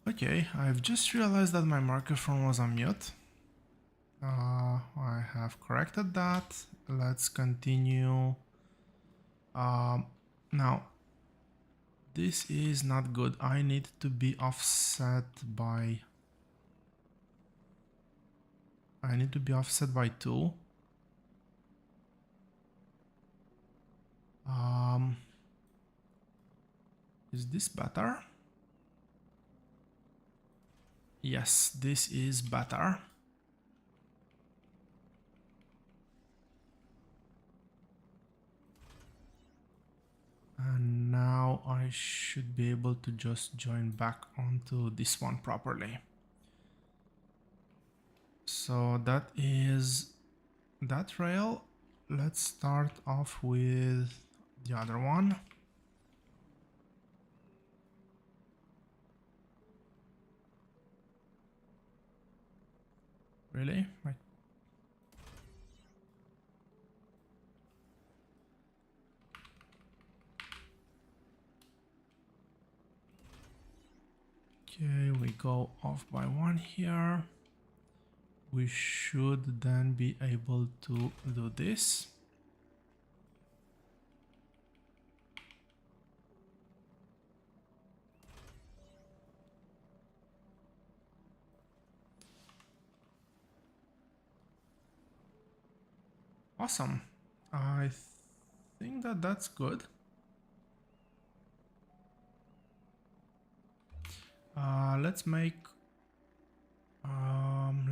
Okay, I've just realized that my microphone was on mute. I have corrected that. Let's continue. Now, this is not good. I need to be offset by... I need to be offset by 2. Is this better? Yes, this is better. And now I should be able to just join back onto this one properly. So that is that rail. Let's start off with the other one. Really? Right. Okay, we go off by 1 here. We should then be able to do this. Awesome. I think that that's good. Let's make...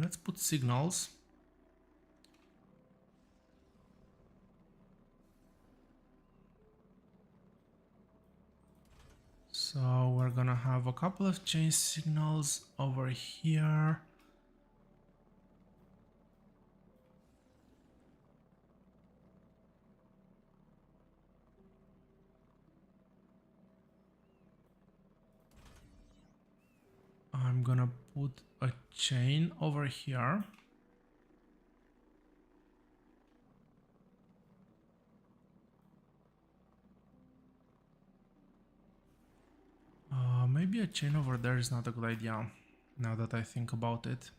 let's put signals. So we're gonna have a couple of chain signals over here. I'm gonna put a chain over here. Maybe a chain over there is not a good idea, now that I think about it.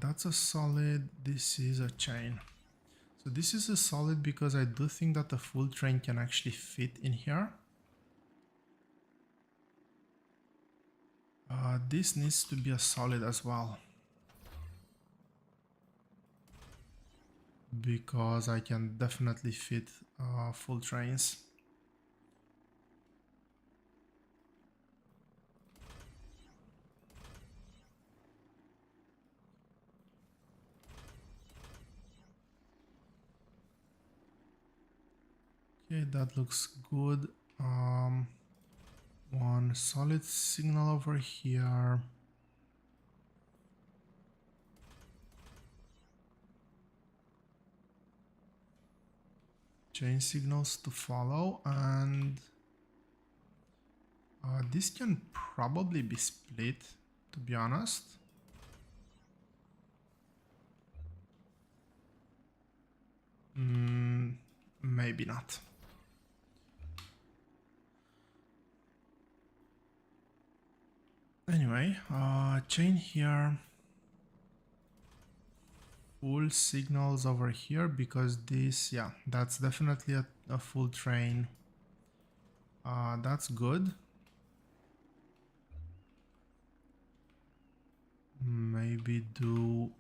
That's a solid, this is a chain. So this is a solid because I do think that the full train can actually fit in here. This needs to be a solid as well, because I can definitely fit full trains. Okay, that looks good. One solid signal over here. Chain signals to follow, and this can probably be split, to be honest. Maybe not. Anyway, chain here. Full signals over here, because this, yeah, that's definitely a full train. That's good. Maybe do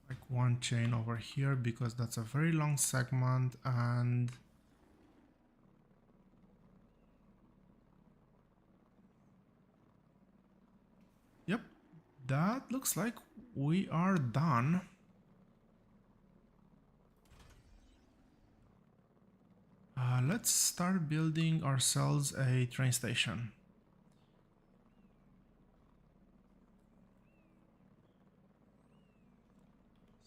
like one chain over here, because that's a very long segment, and yep, that looks like we are done. Let's start building ourselves a train station.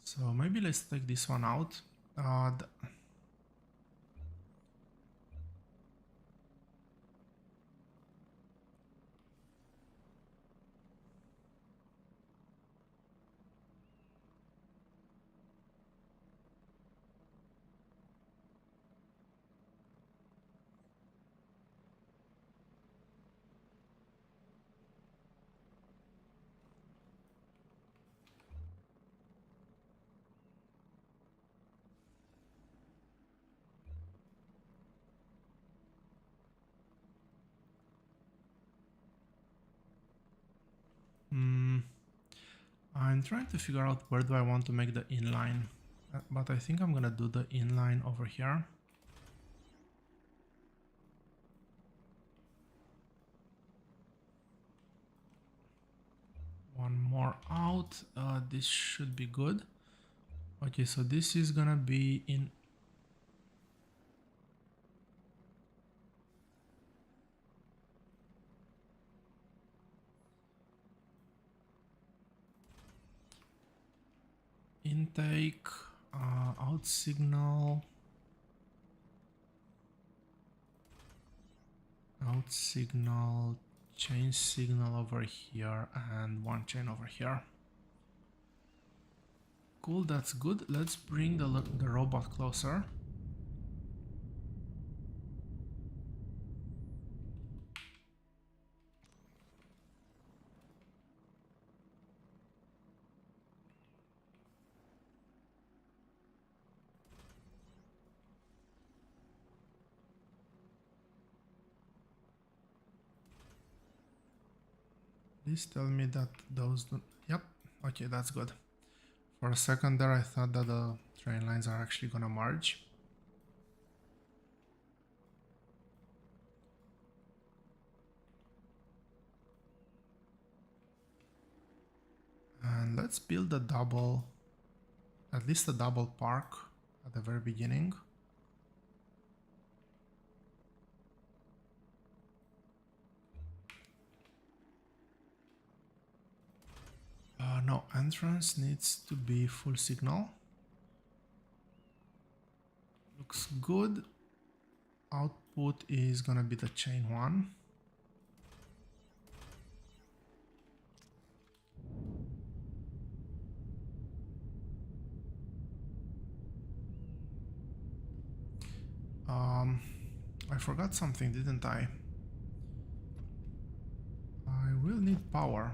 So maybe let's take this one out. I'm trying to figure out where do I want to make the inline, but I think I'm gonna do the inline over here. One more out. This should be good. Okay, so this is gonna be in intake, out signal, chain signal over here, and one chain over here. Cool, that's good. Let's bring the robot closer. Please tell me that those don't... Yep, okay, that's good. For a second there I thought that the train lines are actually gonna merge. And let's build a double, at least a double park at the very beginning. No, entrance needs to be full signal. Looks good. Output is gonna be the chain one. I forgot something, didn't I? I will need power.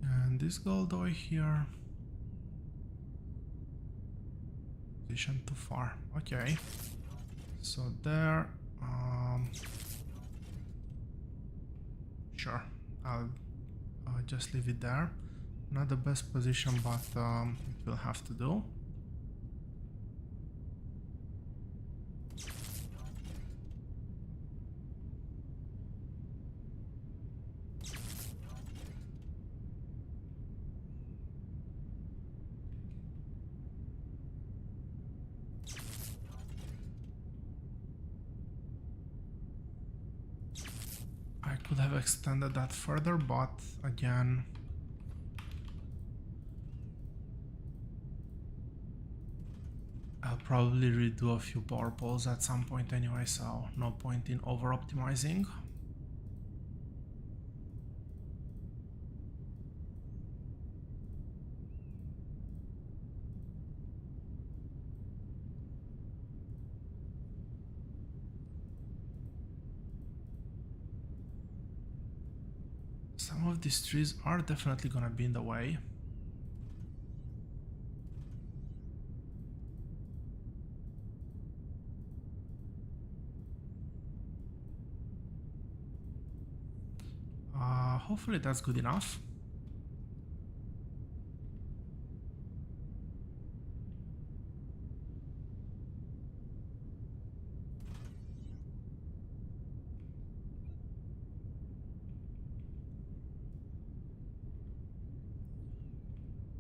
And this gold over here. Position too far. Okay. So there. Sure. I'll just leave it there. Not the best position, but it will have to do. I could have extended that further, but again, I'll probably redo a few power poles at some point anyway, so no point in over optimizing. Some of these trees are definitely gonna be in the way. Hopefully that's good enough.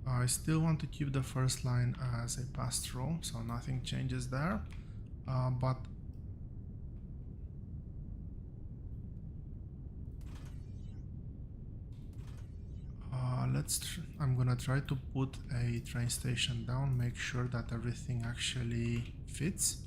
I still want to keep the first line as a pass-through, so nothing changes there. But I'm gonna try to put a train station down, make sure that everything actually fits.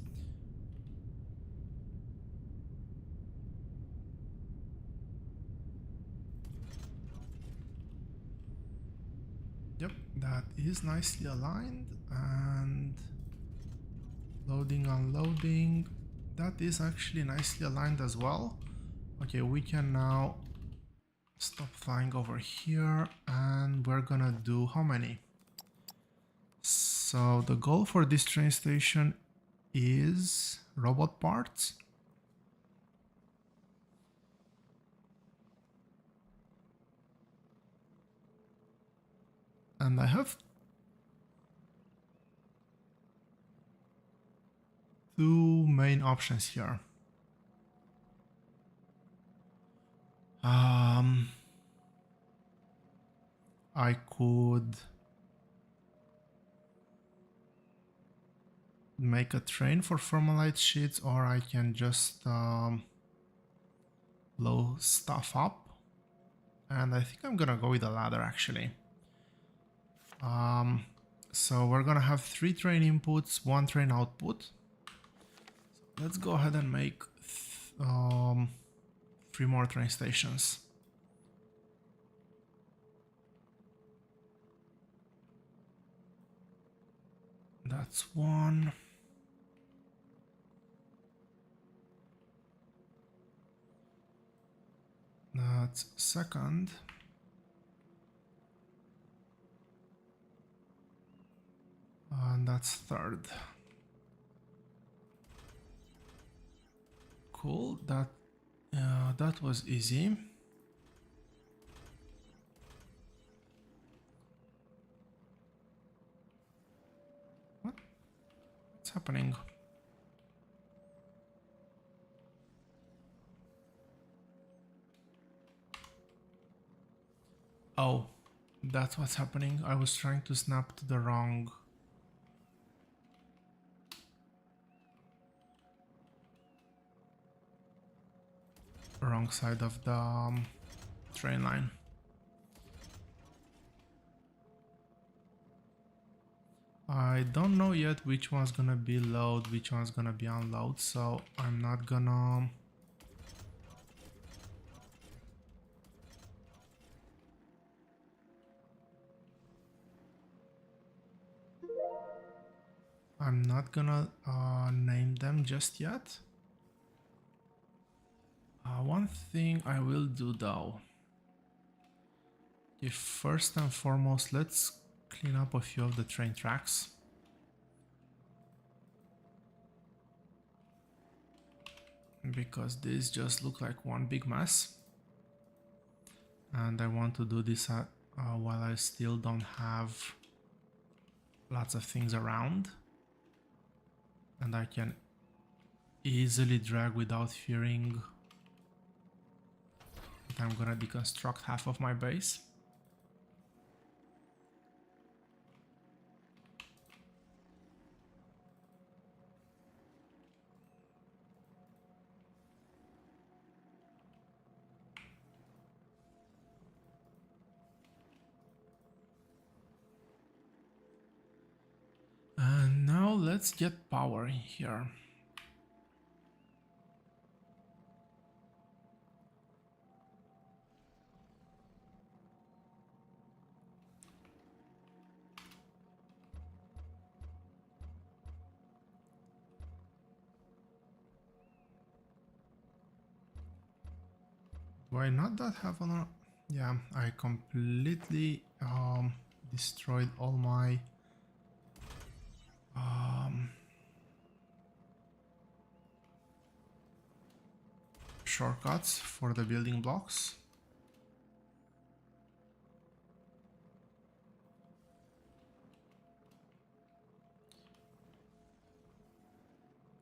Yep, that is nicely aligned, and loading, unloading, that is actually nicely aligned as well. Okay, we can now stop flying over here, and we're gonna do how many? So the goal for this train station is robot parts. And I have two main options here. I could make a train for formalite sheets, or I can just blow stuff up. And I think I'm gonna go with the ladder actually. So we're gonna have 3 train inputs, 1 train output. So let's go ahead and make 3 more train stations. That's 1. That's 2nd. And that's 3rd. Cool, that was easy. What's happening? Oh, that's what's happening. I was trying to snap to the wrong side of the train line. I don't know yet which one's gonna be load, which one's gonna be unload, so I'm not gonna name them just yet. One thing I will do though. Okay, first and foremost, let's clean up a few of the train tracks. Because these just look like one big mess. And I want to do this while I still don't have lots of things around. And I can easily drag without fearing that I'm gonna deconstruct half of my base. And now let's get power in here. Do I not that have on? Yeah, I completely destroyed all my shortcuts for the building blocks.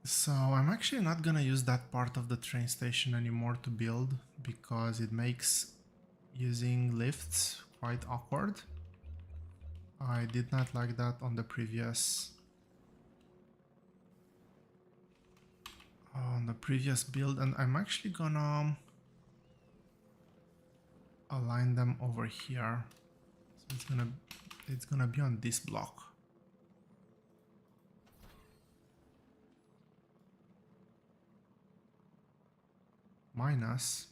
So I'm actually not gonna use that part of the train station anymore to build because it makes using lifts quite awkward. I did not like that on the previous build, and I'm actually gonna align them over here. So it's gonna be on this block. Minus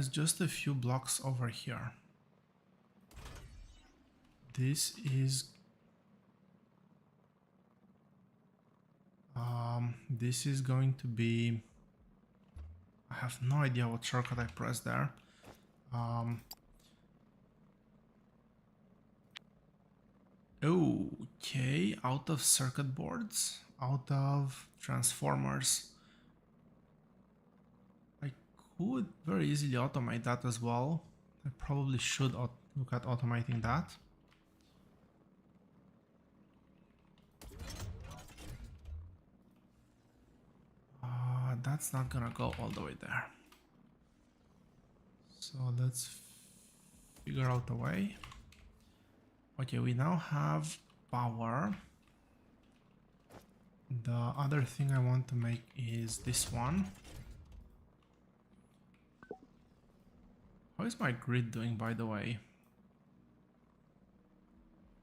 just a few blocks over here. This is This is going to be... I have no idea what shortcut I pressed there. Okay, out of circuit boards, out of transformers. I could very easily automate that as well. I probably should look at automating that. That's not gonna go all the way there. So let's figure out a way. Okay, we now have power. The other thing I want to make is this one. How is my grid doing, by the way?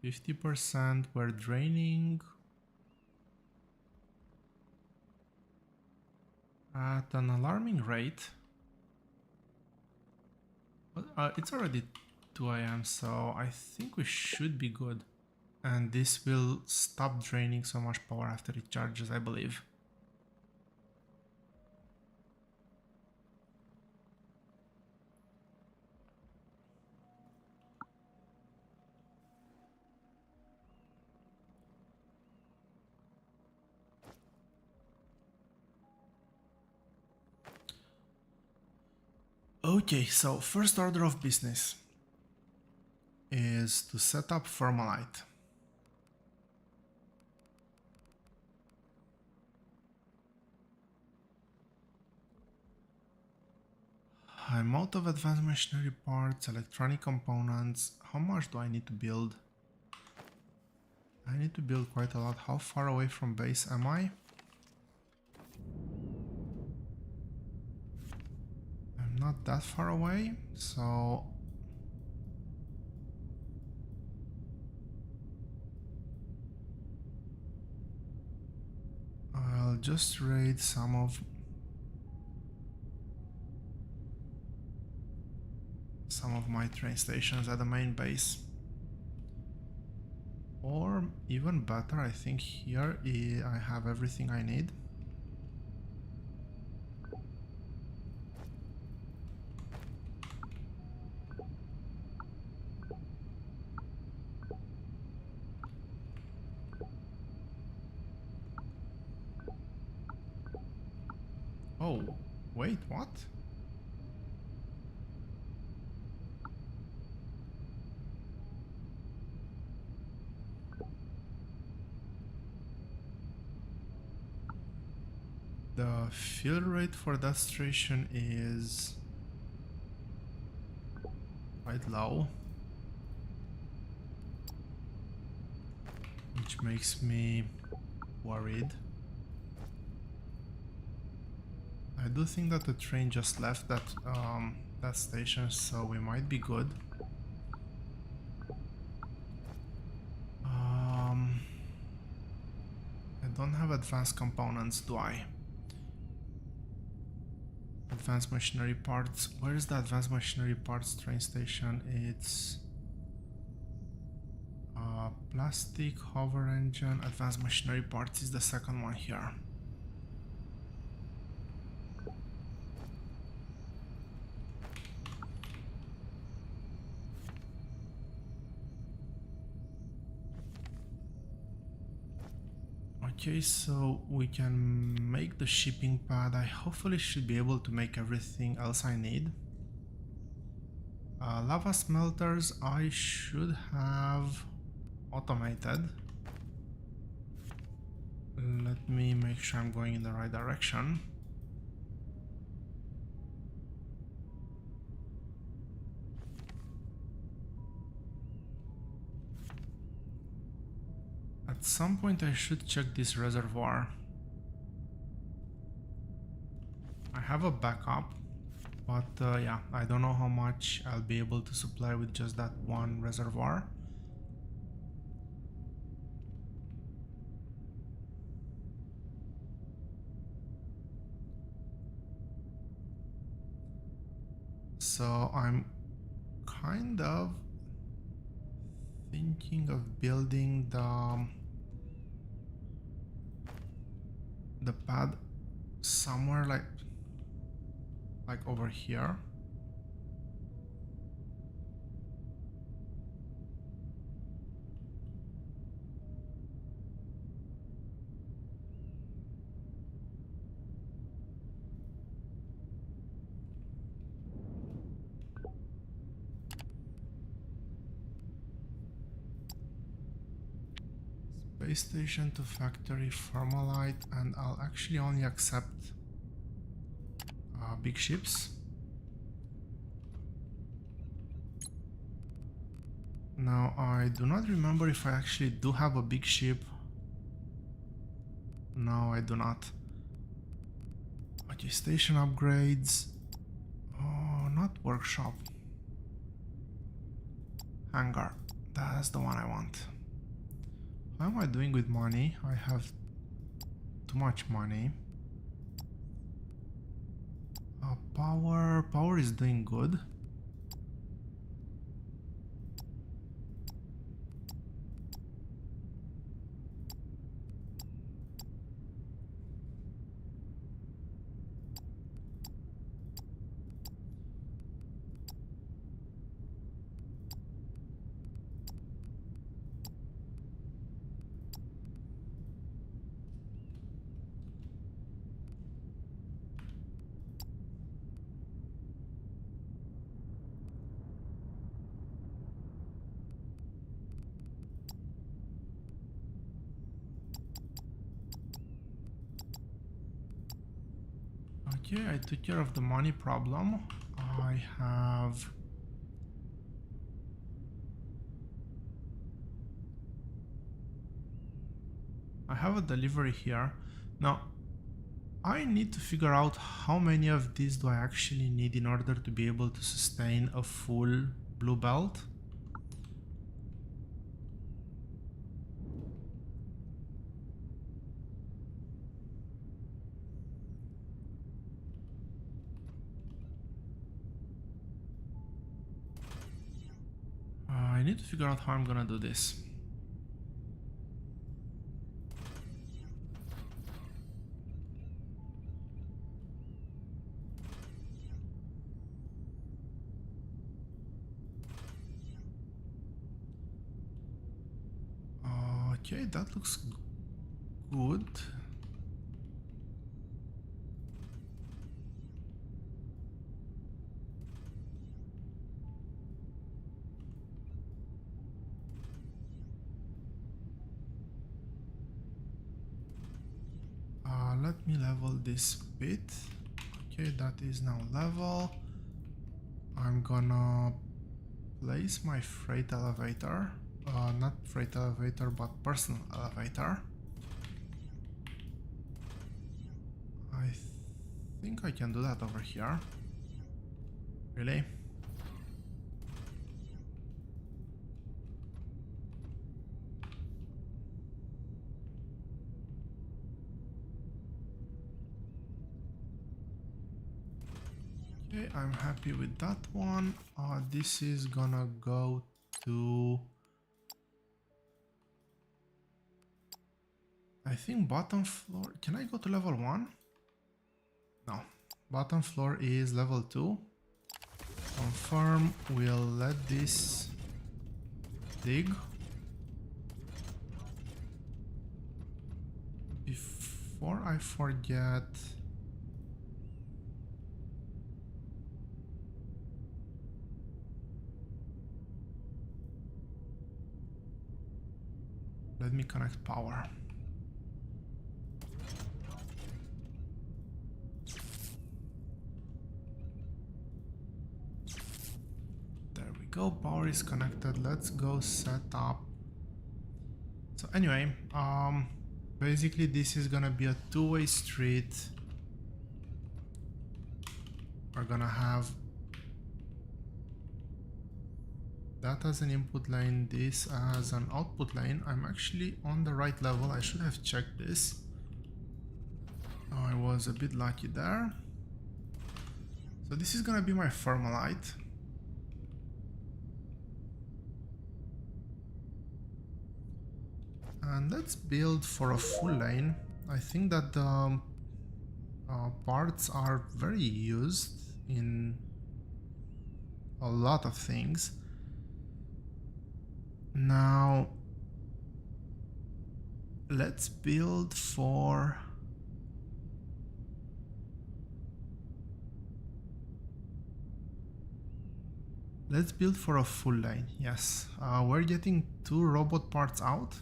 50%, we're draining at an alarming rate. But it's already 2 AM, so I think we should be good. And this will stop draining so much power after it charges, I believe. Okay, so first order of business is to set up Thermalite. I'm out of advanced machinery parts, electronic components. How much do I need to build? I need to build quite a lot. How far away from base am I? I'm not that far away, so... I'll just raid some of my train stations at the main base. Or even better, I think here I have everything I need. Oh, wait, what? The fill rate for that station is quite low, which makes me worried. I do think that the train just left that station, so we might be good. I don't have advanced components, do I? Advanced machinery parts. Where is the advanced machinery parts train station? It's plastic, hover engine, advanced machinery parts is the second one here. Okay, so we can make the shipping pad. I hopefully should be able to make everything else I need. Lava smelters I should have automated. Let me make sure I'm going in the right direction. At some point I should check this reservoir. I have a backup, but yeah, I don't know how much I'll be able to supply with just that one reservoir. So I'm kind of thinking of building the the pad somewhere like over here. Space station to factory, Formalite, and I'll actually only accept big ships. Now I do not remember if I actually do have a big ship. No, I do not. Okay, station upgrades. Oh, not workshop. Hangar. That's the one I want. How am I doing with money? I have too much money. Power is doing good. Okay, I took care of the money problem. I have a delivery here. Now, I need to figure out how many of these do I actually need in order to be able to sustain a full blue belt. I need to figure out how I'm gonna do this. Okay, that looks good. Let me level this bit. Okay, that is now level. I'm gonna place my freight elevator. Not freight elevator, but personal elevator. I think I can do that over here. Really? Okay, I'm happy with that one. This is gonna go to, I think, bottom floor. Can I go to level 1? No. Bottom floor is level 2. Confirm. We'll let this dig. Before I forget, let me connect power. There we go, power is connected. Let's go set up. So anyway, basically this is gonna be a two-way street. We're gonna have that as an input lane, this as an output lane. I'm actually on the right level. I should have checked this. I was a bit lucky there. So this is gonna be my Formalite. And let's build for a full lane. I think that the parts are very used in a lot of things. Now, let's build for... Let's build for a full line, yes. We're getting 2 robot parts out.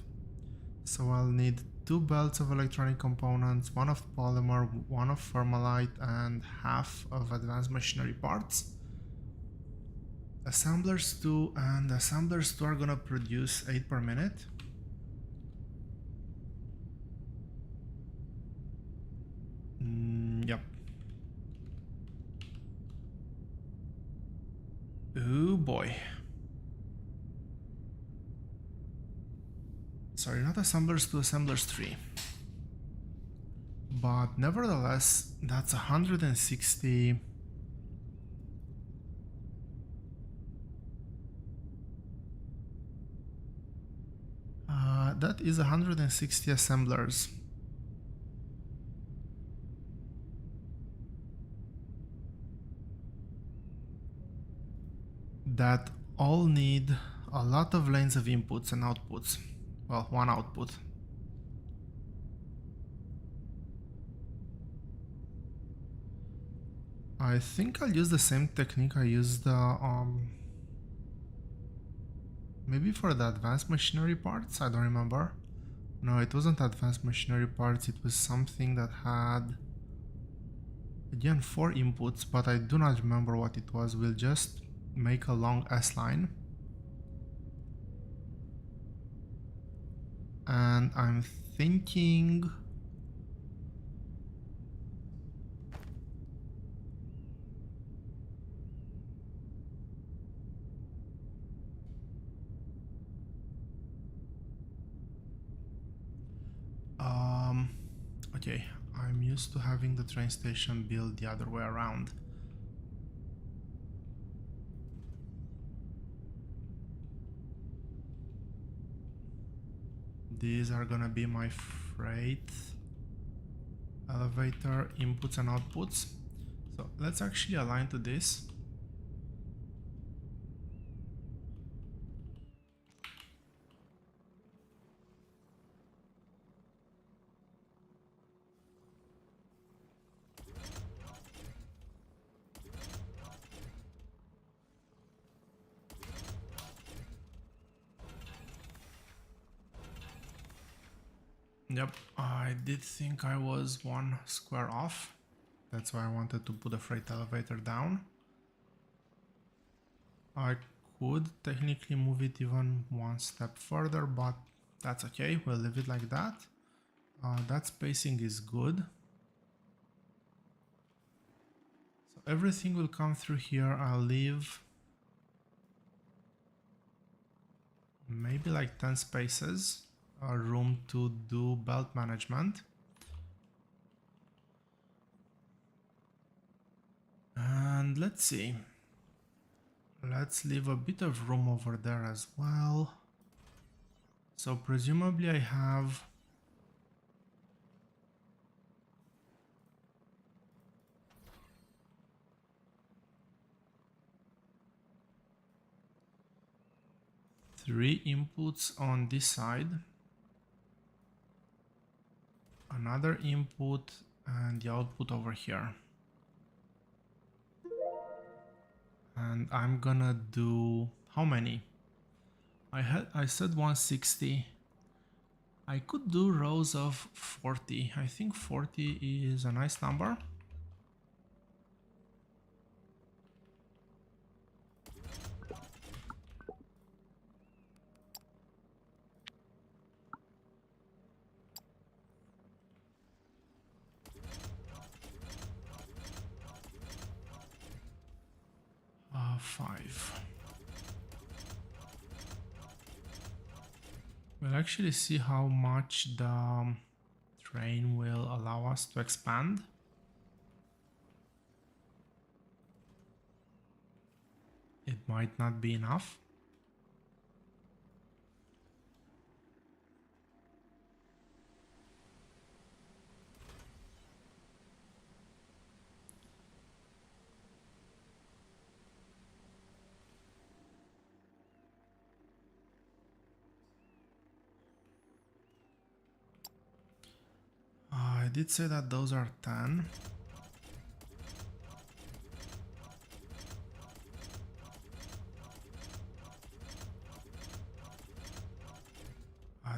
So I'll need 2 belts of electronic components, 1 of polymer, 1 of thermalite, and half of advanced machinery parts. Assemblers 2, and assemblers 2 are gonna produce 8 per minute. Yep. Oh boy. Sorry, not assemblers 2, assemblers 3. But nevertheless, that's 160. That is 160 assemblers. That all need a lot of lanes of inputs and outputs. Well, one output. I think I'll use the same technique I used maybe for the advanced machinery parts, I don't remember. No, it wasn't advanced machinery parts, it was something that had again 4 inputs, but I do not remember what it was. We'll just make a long S line. And I'm thinking okay, I'm used to having the train station built the other way around. These are gonna be my freight elevator inputs and outputs. So let's actually align to this. Yep, I did think I was 1 square off. That's why I wanted to put a freight elevator down. I could technically move it even 1 step further, but that's okay, we'll leave it like that. That spacing is good. So everything will come through here. I'll leave maybe like 10 spaces, room to do belt management. And let's see. Let's leave a bit of room over there as well. So presumably I have three inputs on this side, another input, and the output over here. And I'm gonna do how many? I said 160. I could do rows of 40. I think 40 is a nice number. Five. We'll actually see how much the train will allow us to expand. It might not be enough. did say that those are 10.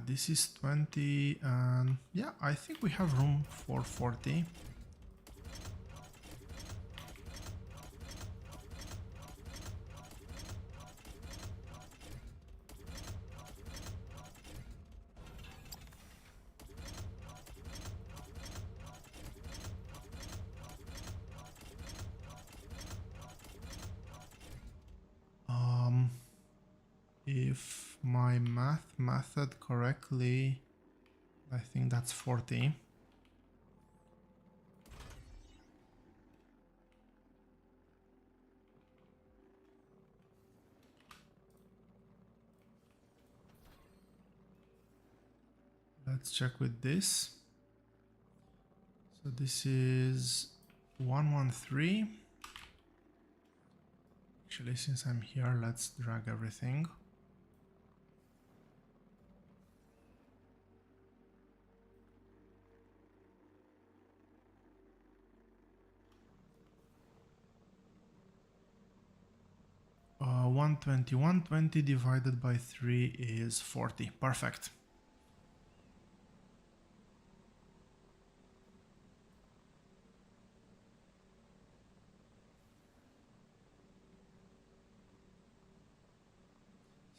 This is 20, and yeah, I think we have room for 40. If my math method correctly, I think that's 40. Let's check with this. So this is 113. Actually, since I'm here, let's drag everything. Uh, 120 divided by 3 is 40. Perfect.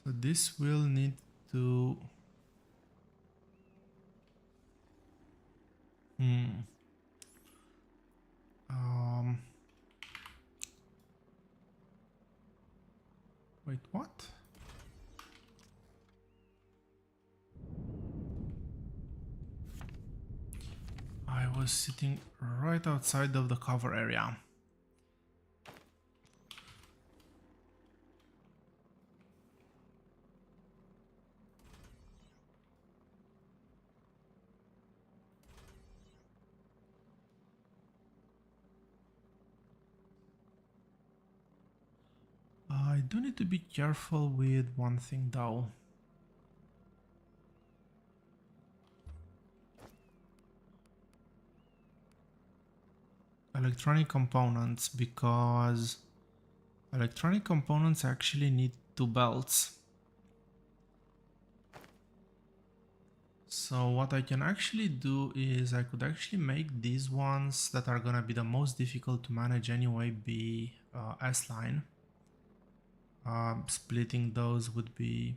So this will need to... Wait, what? I was sitting right outside of the cover area. I do need to be careful with one thing though. Electronic components, because electronic components actually need 2 belts. So what I can actually do is I could actually make these ones that are gonna be the most difficult to manage anyway be S-line. Splitting those would be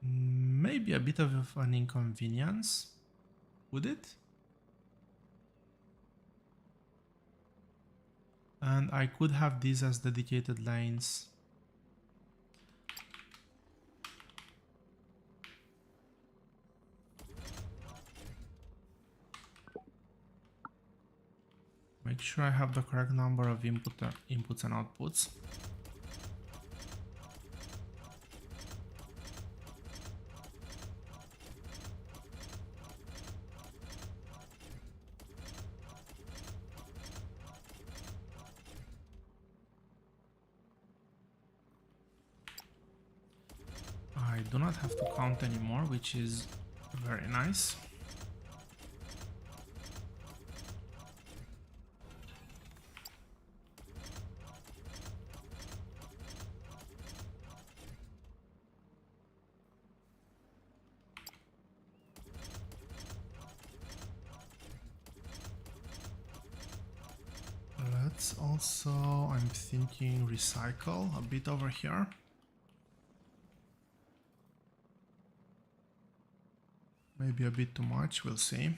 maybe a bit of an inconvenience, would it? And I could have these as dedicated lanes. Make sure I have the correct number of inputs and outputs. I do not have to count anymore, which is very nice. Let's also, I'm thinking, recycle a bit over here. Maybe a bit too much, we'll see.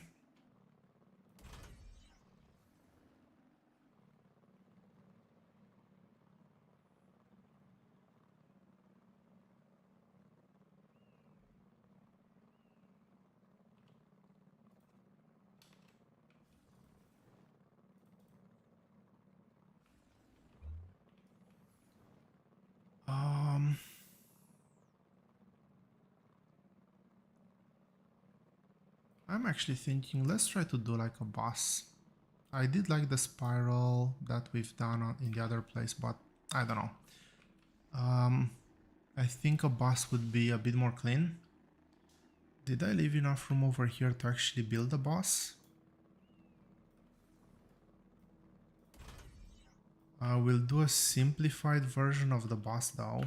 I'm actually thinking, let's try to do like a bus. I did like the spiral that we've done in the other place, but I don't know. I think a bus would be a bit more clean, Did I leave enough room over here to actually build a boss? I will do a simplified version of the boss though.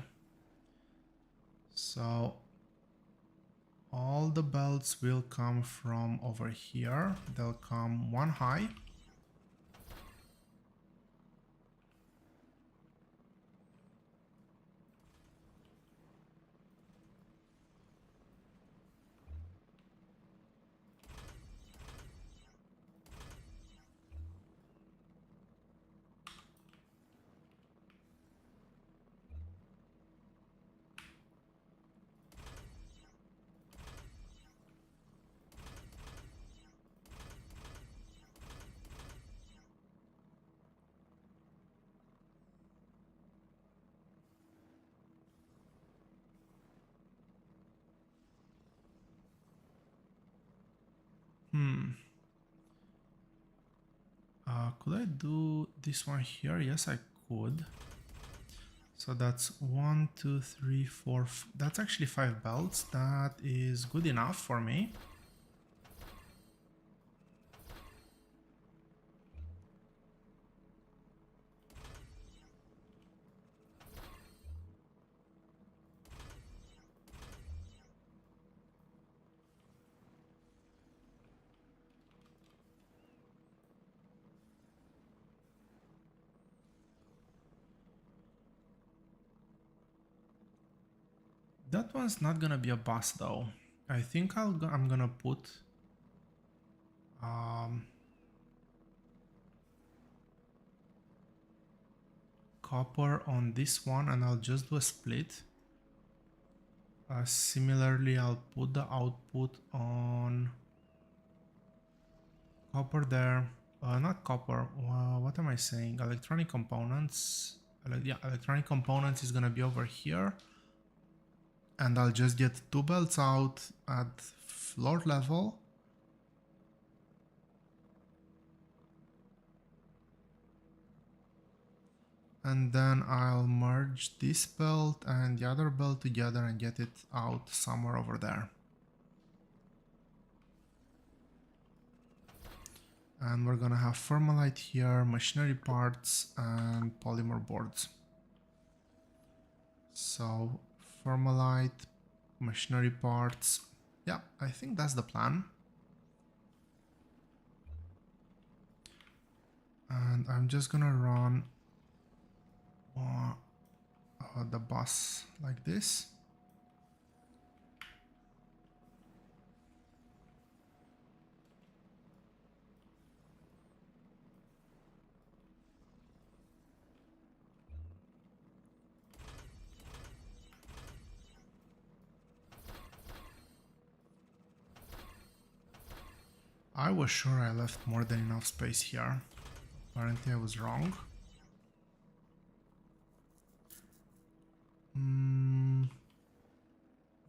So all the belts will come from over here. They'll come one high. Could I do this one here? Yes, I could. So that's 1, 2, 3, 4. That's actually 5 belts. That is good enough for me. That one's not gonna be a boss though. I think I'm gonna put copper on this one and I'll just do a split. Similarly, I'll put the output on copper there. Not copper. What am I saying? Electronic components. Yeah, electronic components is gonna be over here. And I'll just get 2 belts out at floor level. And then I'll merge this belt and the other belt together and get it out somewhere over there. And we're gonna have Thermalite here, machinery parts, and polymer boards. So Thermalite, machinery parts. Yeah, I think that's the plan. And I'm just gonna run the bus like this. I was sure I left more than enough space here. Apparently I was wrong.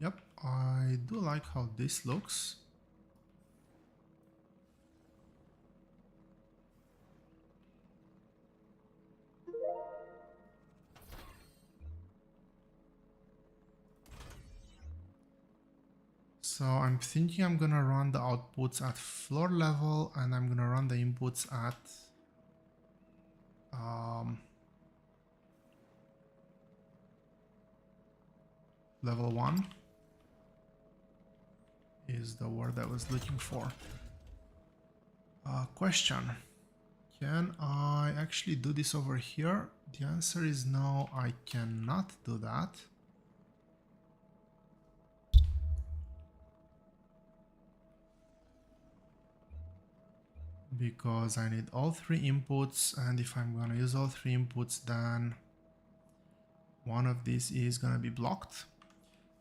Yep, I do like how this looks. So I'm thinking I'm gonna run the outputs at floor level and I'm gonna run the inputs at level 1 is the word I was looking for. Question. Can I actually do this over here? The answer is no, I cannot do that. Because I need all 3 inputs, and if I'm gonna use all 3 inputs, then one of these is gonna be blocked.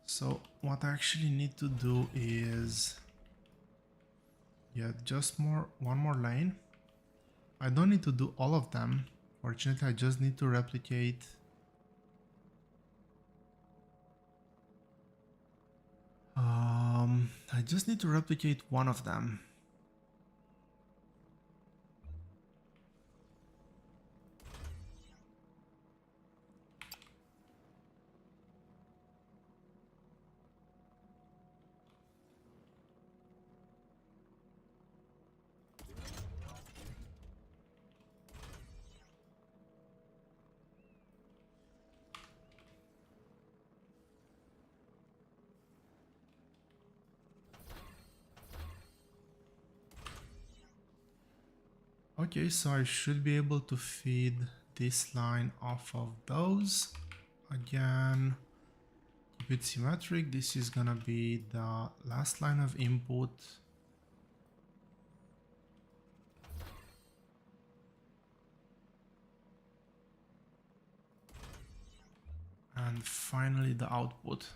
So what I actually need to do is just one more lane. I don't need to do all of them. Fortunately, I just need to replicate I just need to replicate one of them. Okay, so I should be able to feed this line off of those. Again, keep it symmetric. This is gonna be the last line of input. And finally the output.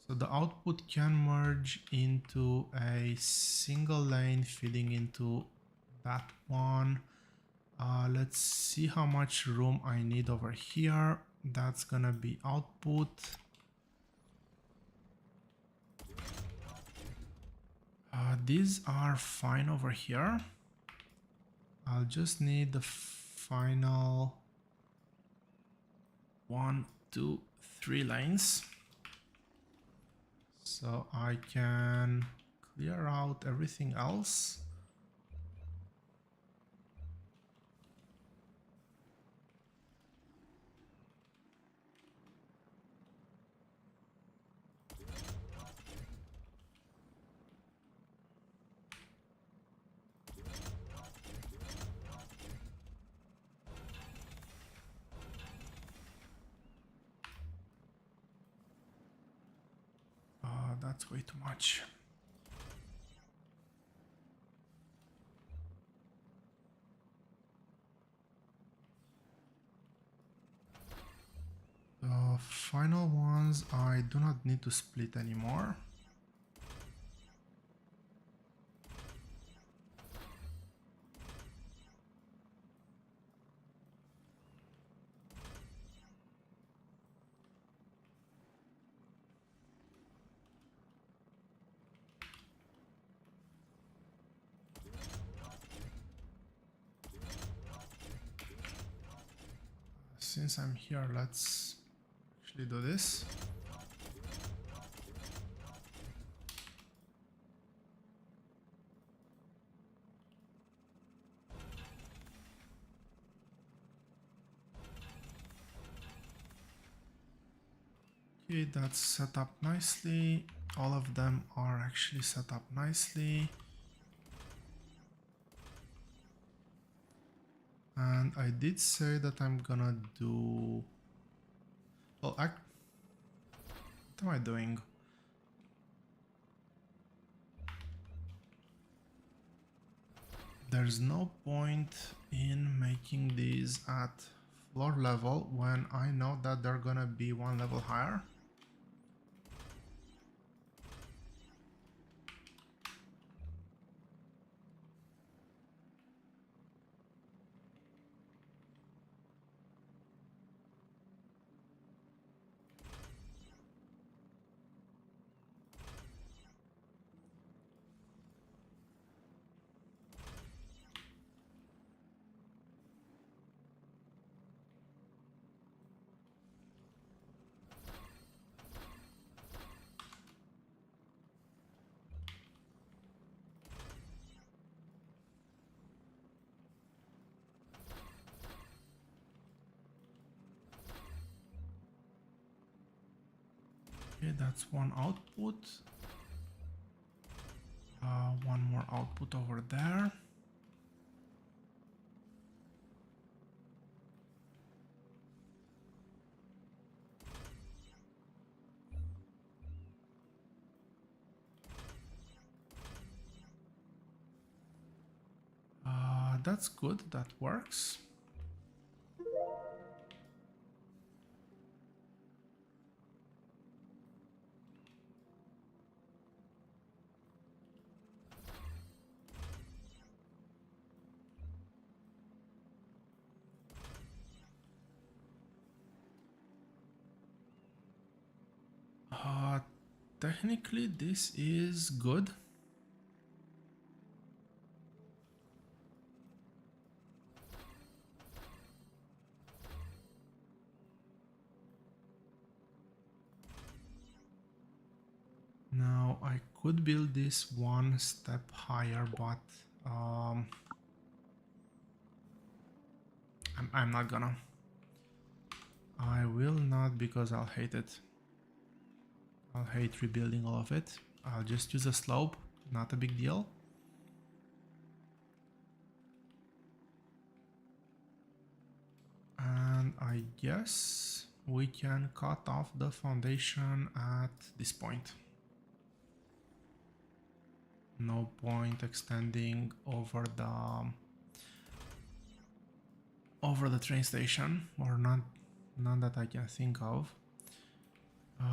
So the output can merge into a single lane feeding into that one. Let's see how much room I need over here. That's gonna be output. These are fine over here. I'll just need the final 1, 2, 3 lanes. So I can clear out everything else. That's way too much. The final ones I do not need to split anymore. Since I'm here, let's actually do this. Okay, that's set up nicely. All of them are actually set up nicely. And I did say that I'm gonna do... Well, what am I doing? There's no point in making these at floor level when I know that they're gonna be one level higher. Okay, that's one output. One more output over there. That's good, that works. Technically this is good. Now I could build this one step higher, but I'm not gonna. I will not, because I'll hate it. I'll hate rebuilding all of it. I'll just use a slope, not a big deal. guess we can cut off the foundation at this point. No point extending over the train station, or none that I can think of.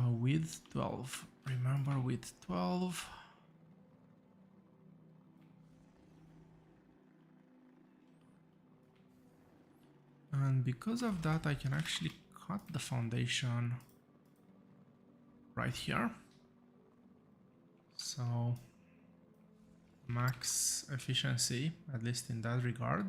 Width 12. Remember width 12. And because of that, I can actually cut the foundation right here. So max efficiency, at least in that regard.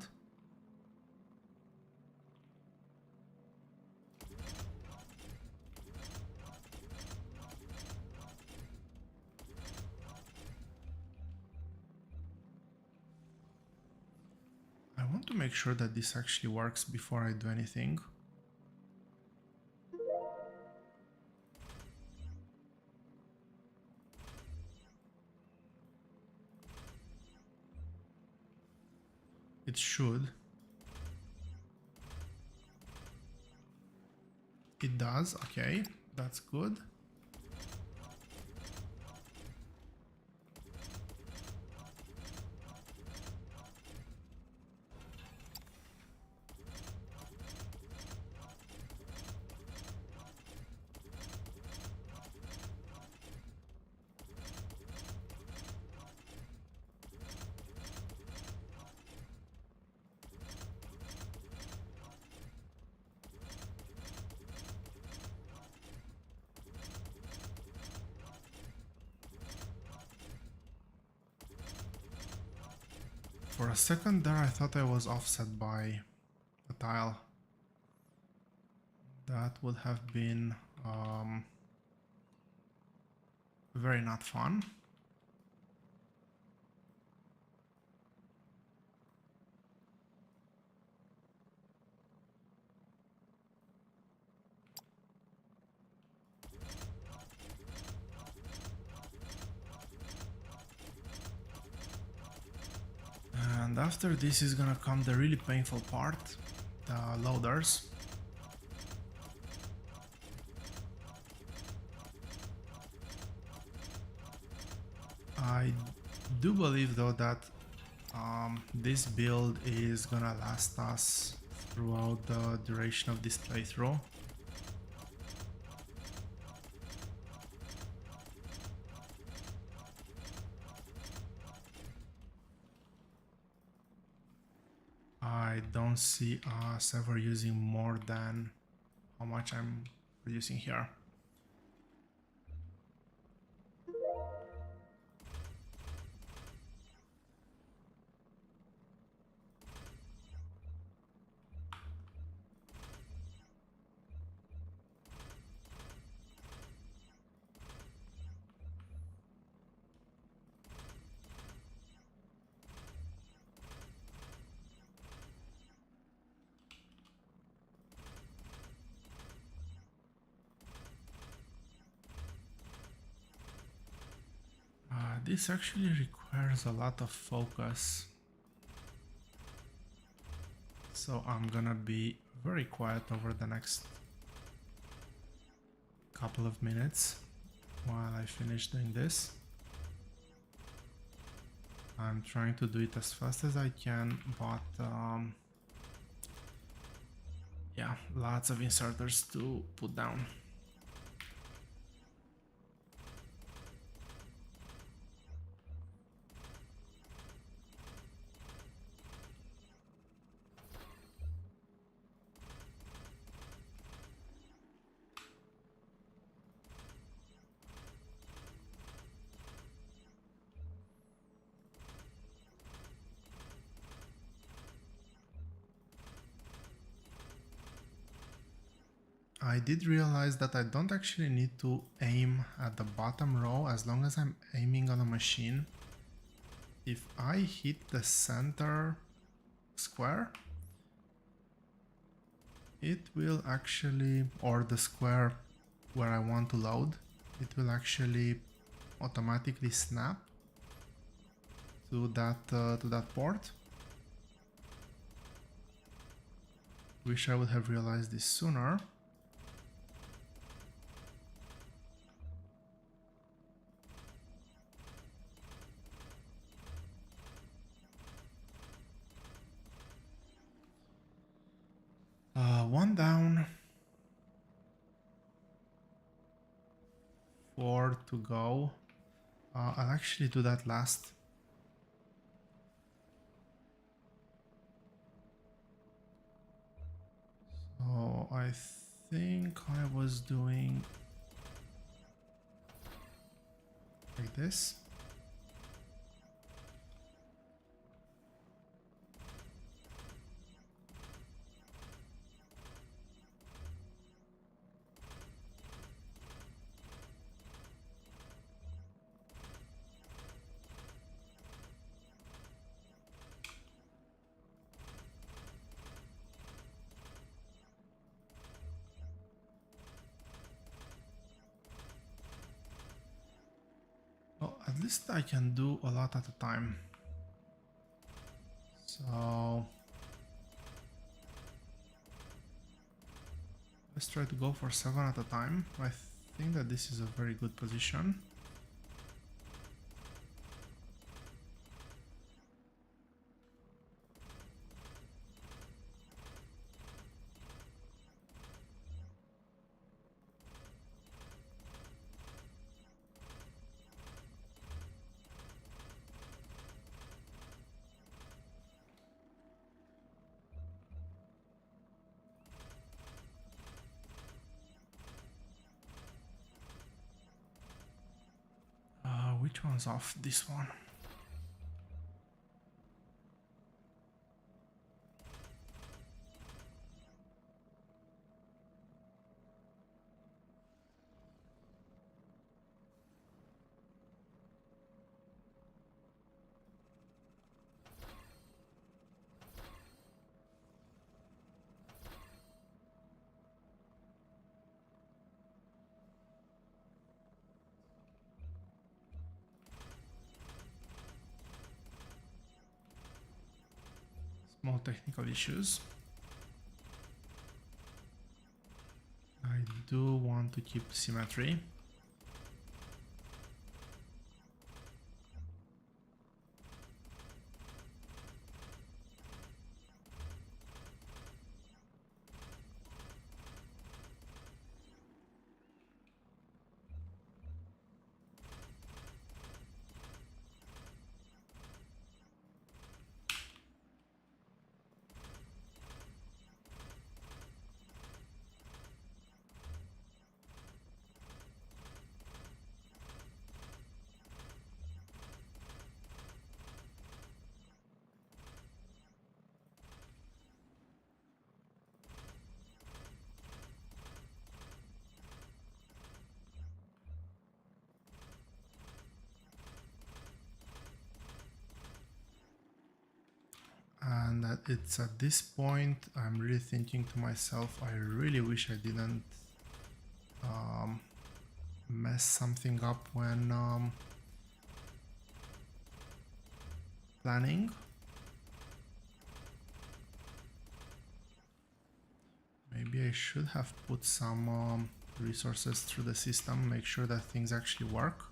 I want to make sure that this actually works before I do anything. It should. It does, okay, that's good. For a second there, I thought I was offset by a tile. That would have been very not fun. And after this is gonna come the really painful part, the loaders. I do believe though that this build is gonna last us throughout the duration of this playthrough. I don't see us ever using more than how much I'm producing here. This actually requires a lot of focus, so I'm gonna be very quiet over the next couple of minutes while I finish doing this. I'm trying to do it as fast as I can, but yeah, lots of inserters to put down. I did realize that I don't actually need to aim at the bottom row as long as I'm aiming on a machine. If I hit the center square, it will actually, or the square where I want to load, it will actually automatically snap to that port. Wish I would have realized this sooner. One down. 4 to go. I'll actually do that last. So I think I was doing like this. Well, at least I can do a lot at a time. So let's try to go for 7 at a time. I think that this is a very good position. Which one's off? This one. Small technical issues. I do want to keep symmetry. And that it's at this point I'm really thinking to myself, I really wish I didn't mess something up when planning. Maybe I should have put some resources through the system, make sure that things actually work.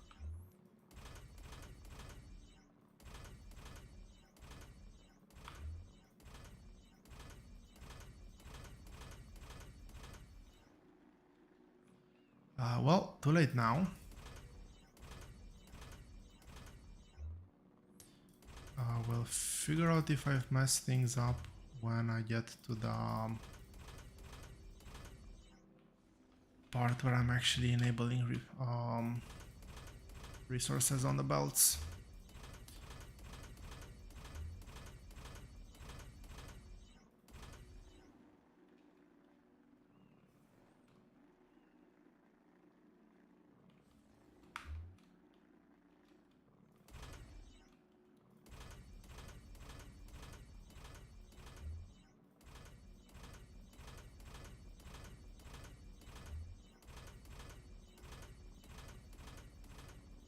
Well, too late now. We'll figure out if I've messed things up when I get to the part where I'm actually enabling resources on the belts.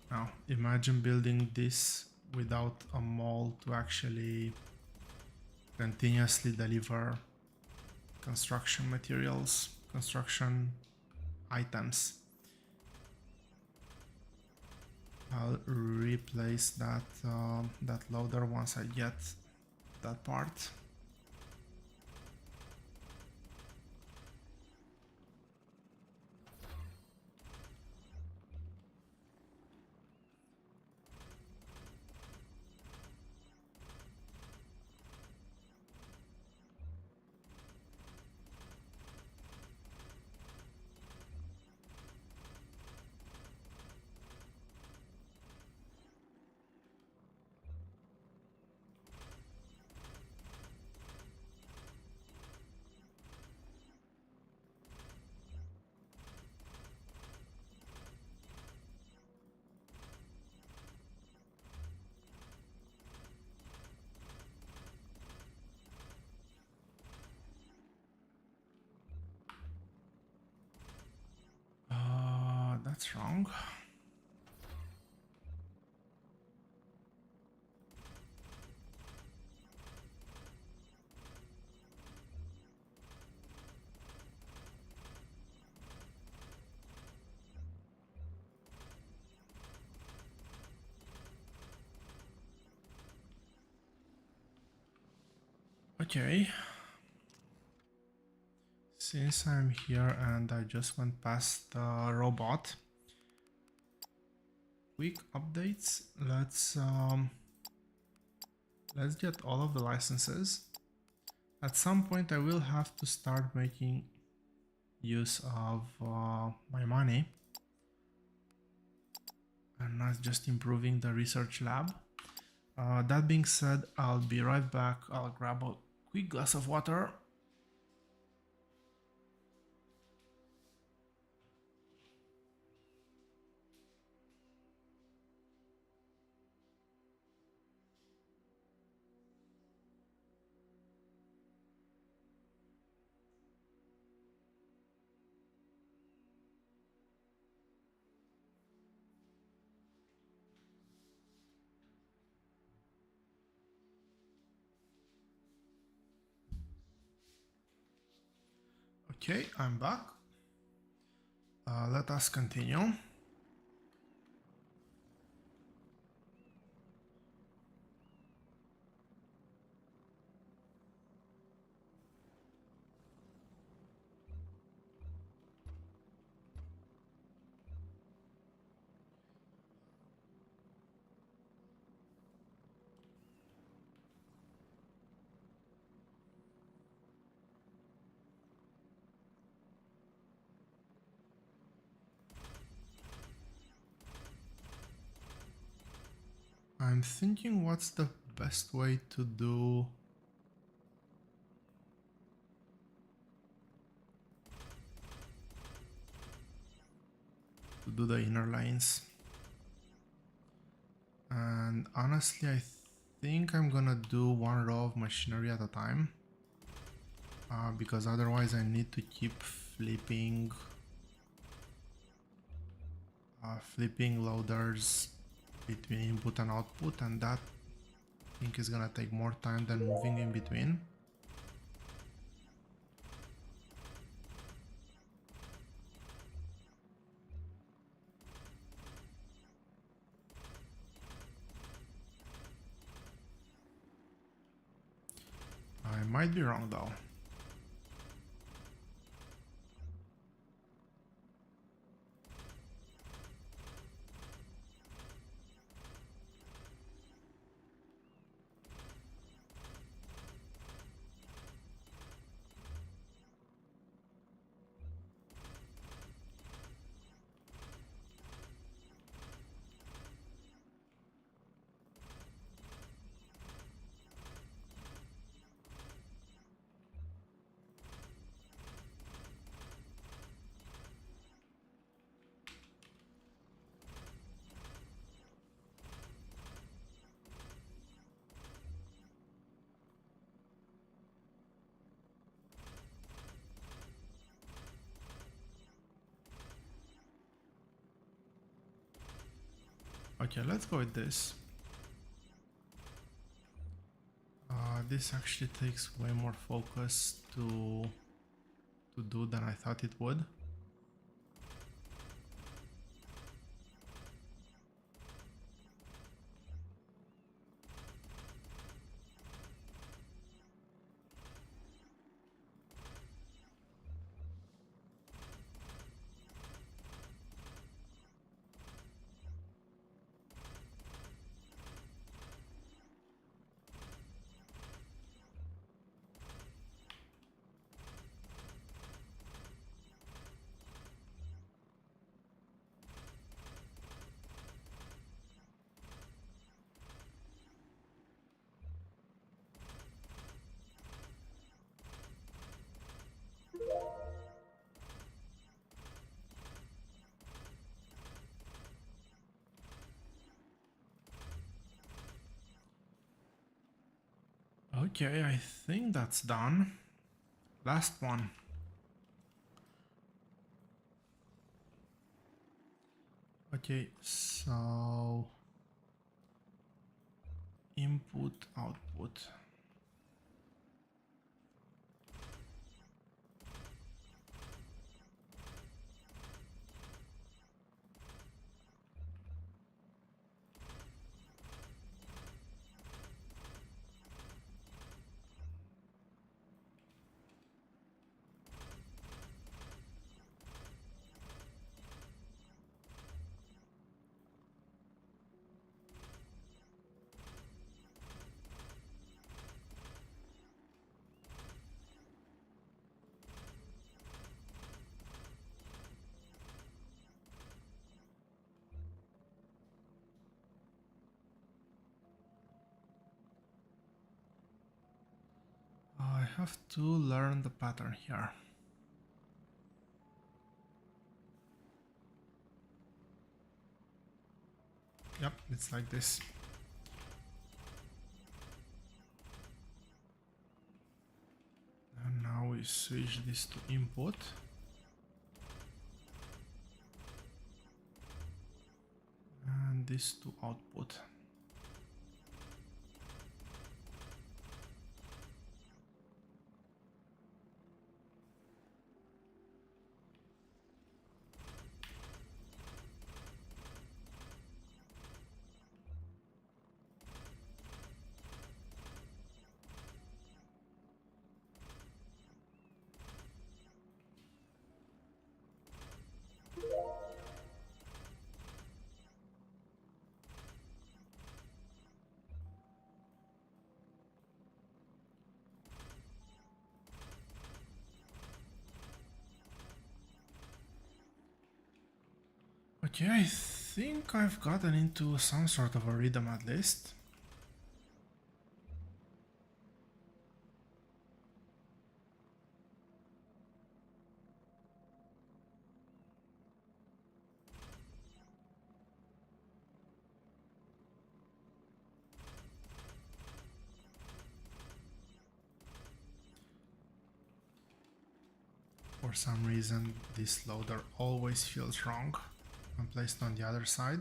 Now, imagine building this without a mall to actually continuously deliver construction materials, construction items. I'll replace that that loader once I get that part. That's wrong. Okay. Since I'm here and I just went past the robot, quick updates. Let's get all of the licenses. At some point I will have to start making use of my money and not just improving the research lab. That being said, I'll be right back. I'll grab a quick glass of water. Okay, I'm back. Let us continue. I'm thinking what's the best way to do the inner lanes. And honestly, I think I'm gonna do one row of machinery at a time, because otherwise I need to keep flipping loaders between input and output, and that I think is gonna take more time than moving in between. I might be wrong though. Okay, let's go with this. This actually takes way more focus to to do than I thought it would. Okay, I think that's done. Last one. Okay, so input, output. I have to learn the pattern here. Yep, it's like this. And now we switch this to input. And this to output. Okay, I think I've gotten into some sort of a rhythm at least. For some reason, this loader always feels wrong when placed on the other side.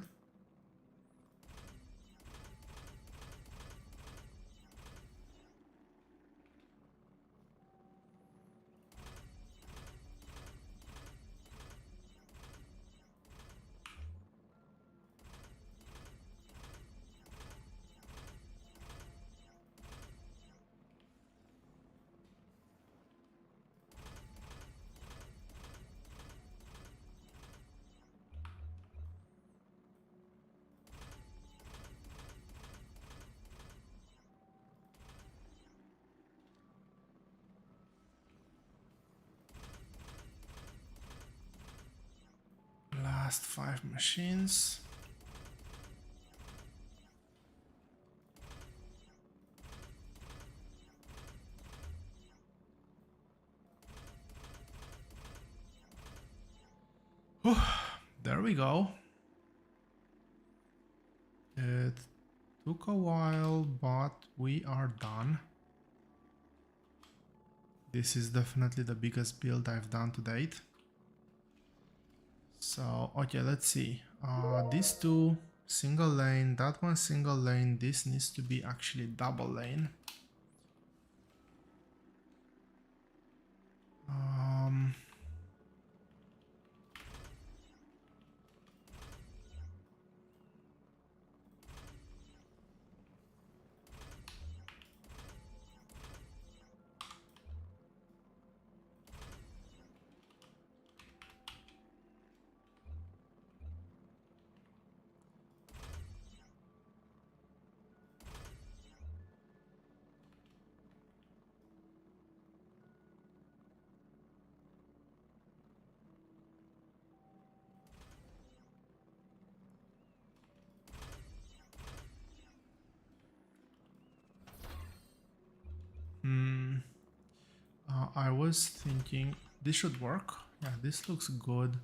Last 5 machines. Whew, there we go. It took a while, but we are done. This is definitely the biggest build I've done to date. So, okay, let's see. These two single lane, that one single lane, this needs to be actually double lane. I was thinking this should work. Yeah, this looks good.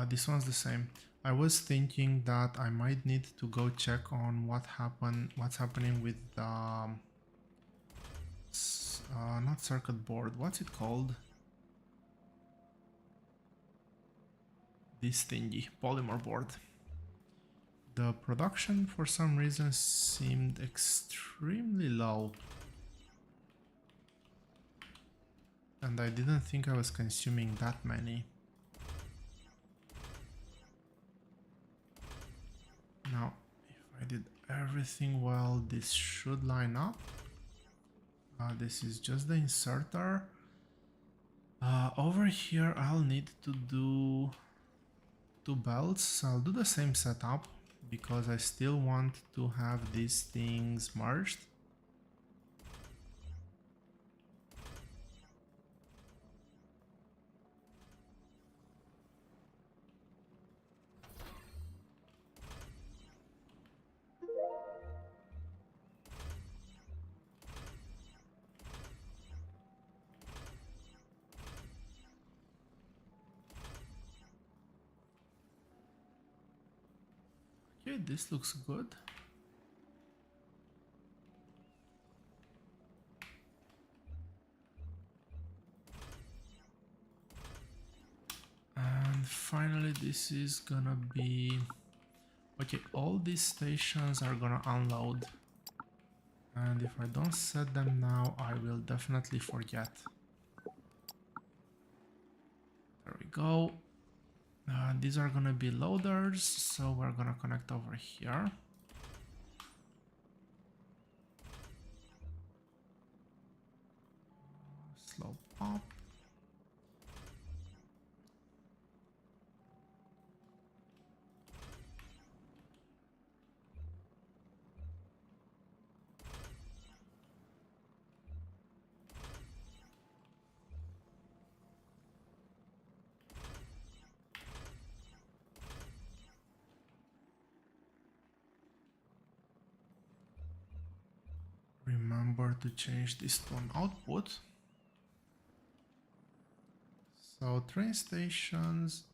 This one's the same. I was thinking that I might need to go check on what's happening with the not circuit board. What's it called? This thingy, polymer board. The production for some reason seemed extremely low. And I didn't think I was consuming that many. Now, if I did everything well, this should line up. This is just the inserter. Over here, I'll need to do 2 belts. So I'll do the same setup because I still want to have these things merged. Okay, this looks good. And finally, this is gonna be... Okay, all these stations are gonna unload. And if I don't set them now, I will definitely forget. There we go. These are gonna be loaders, so we're gonna connect over here. Slow pop. Remember to change this to an output. So train stations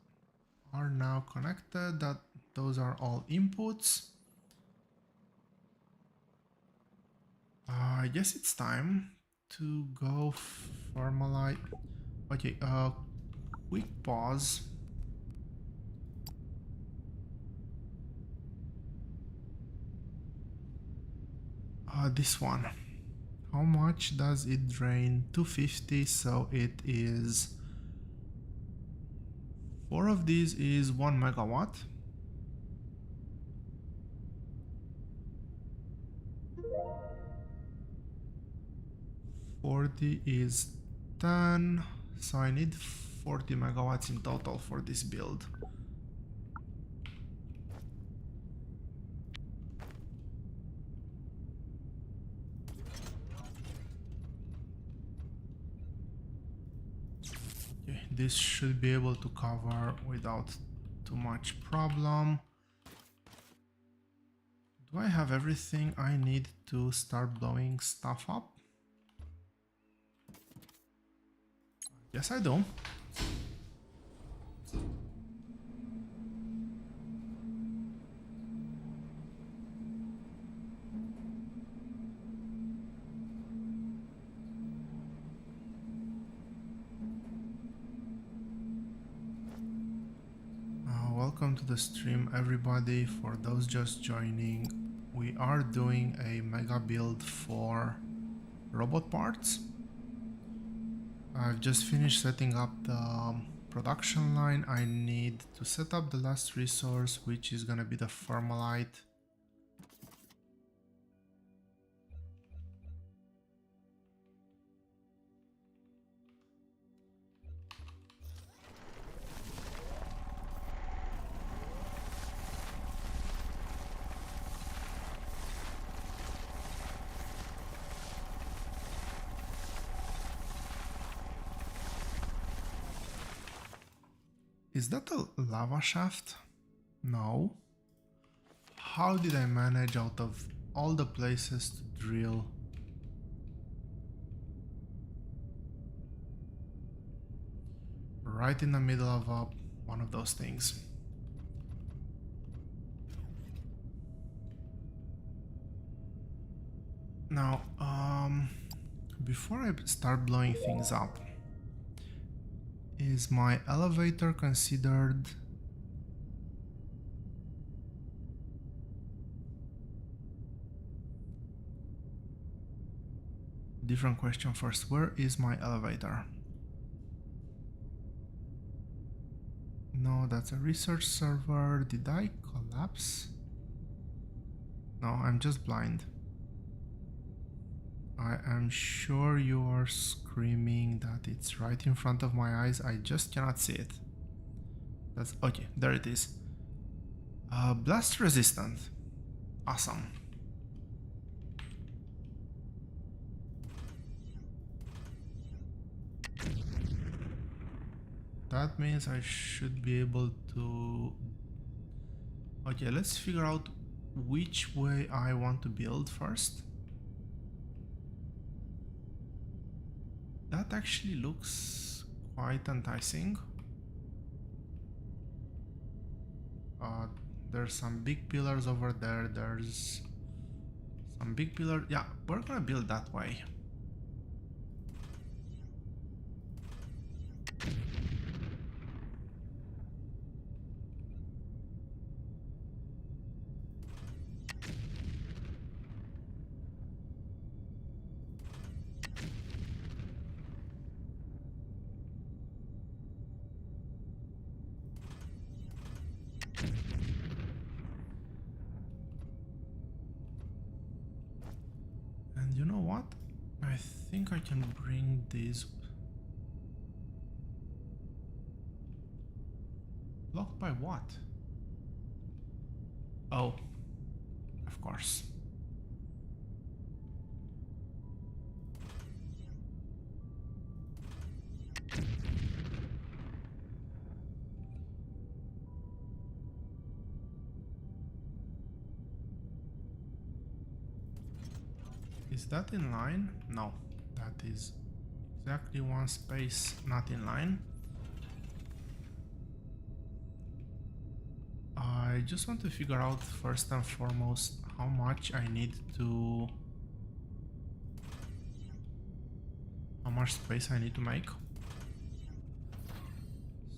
are now connected. Those are all inputs. I guess it's time to go formalize. Okay, quick pause. This one. How much does it drain? 250, so it is 4 of these is 1 megawatt. $40 is 10, so I need 40 megawatts in total for this build. Okay, this should be able to cover without too much problem. Do I have everything I need to start blowing stuff up? Yes, I do. Welcome to the stream, everybody. For those just joining, we are doing a mega build for robot parts. I've just finished setting up the production line. I need to set up the last resource, which is gonna be the Thermalite. Is that a lava shaft? No. How did I manage out of all the places to drill? right in the middle of one of those things. Now, before I start blowing things up, is my elevator considered different question first? Where is my elevator? No, that's a research server. Did I collapse? No, I'm just blind. I am sure you are screaming that it's right in front of my eyes. I just cannot see it. That's okay. There it is. Blast resistant. Awesome. That means I should be able to... Okay, let's figure out which way I want to build first. That actually looks quite enticing. There's some big pillars over there. There's some big pillar. Yeah, we're gonna build that way. And you know what? I think I can bring these... Blocked by what? Oh, of course. Is that in line? No, that is exactly one space not in line. I just want to figure out first and foremost how much I need to... how much space I need to make.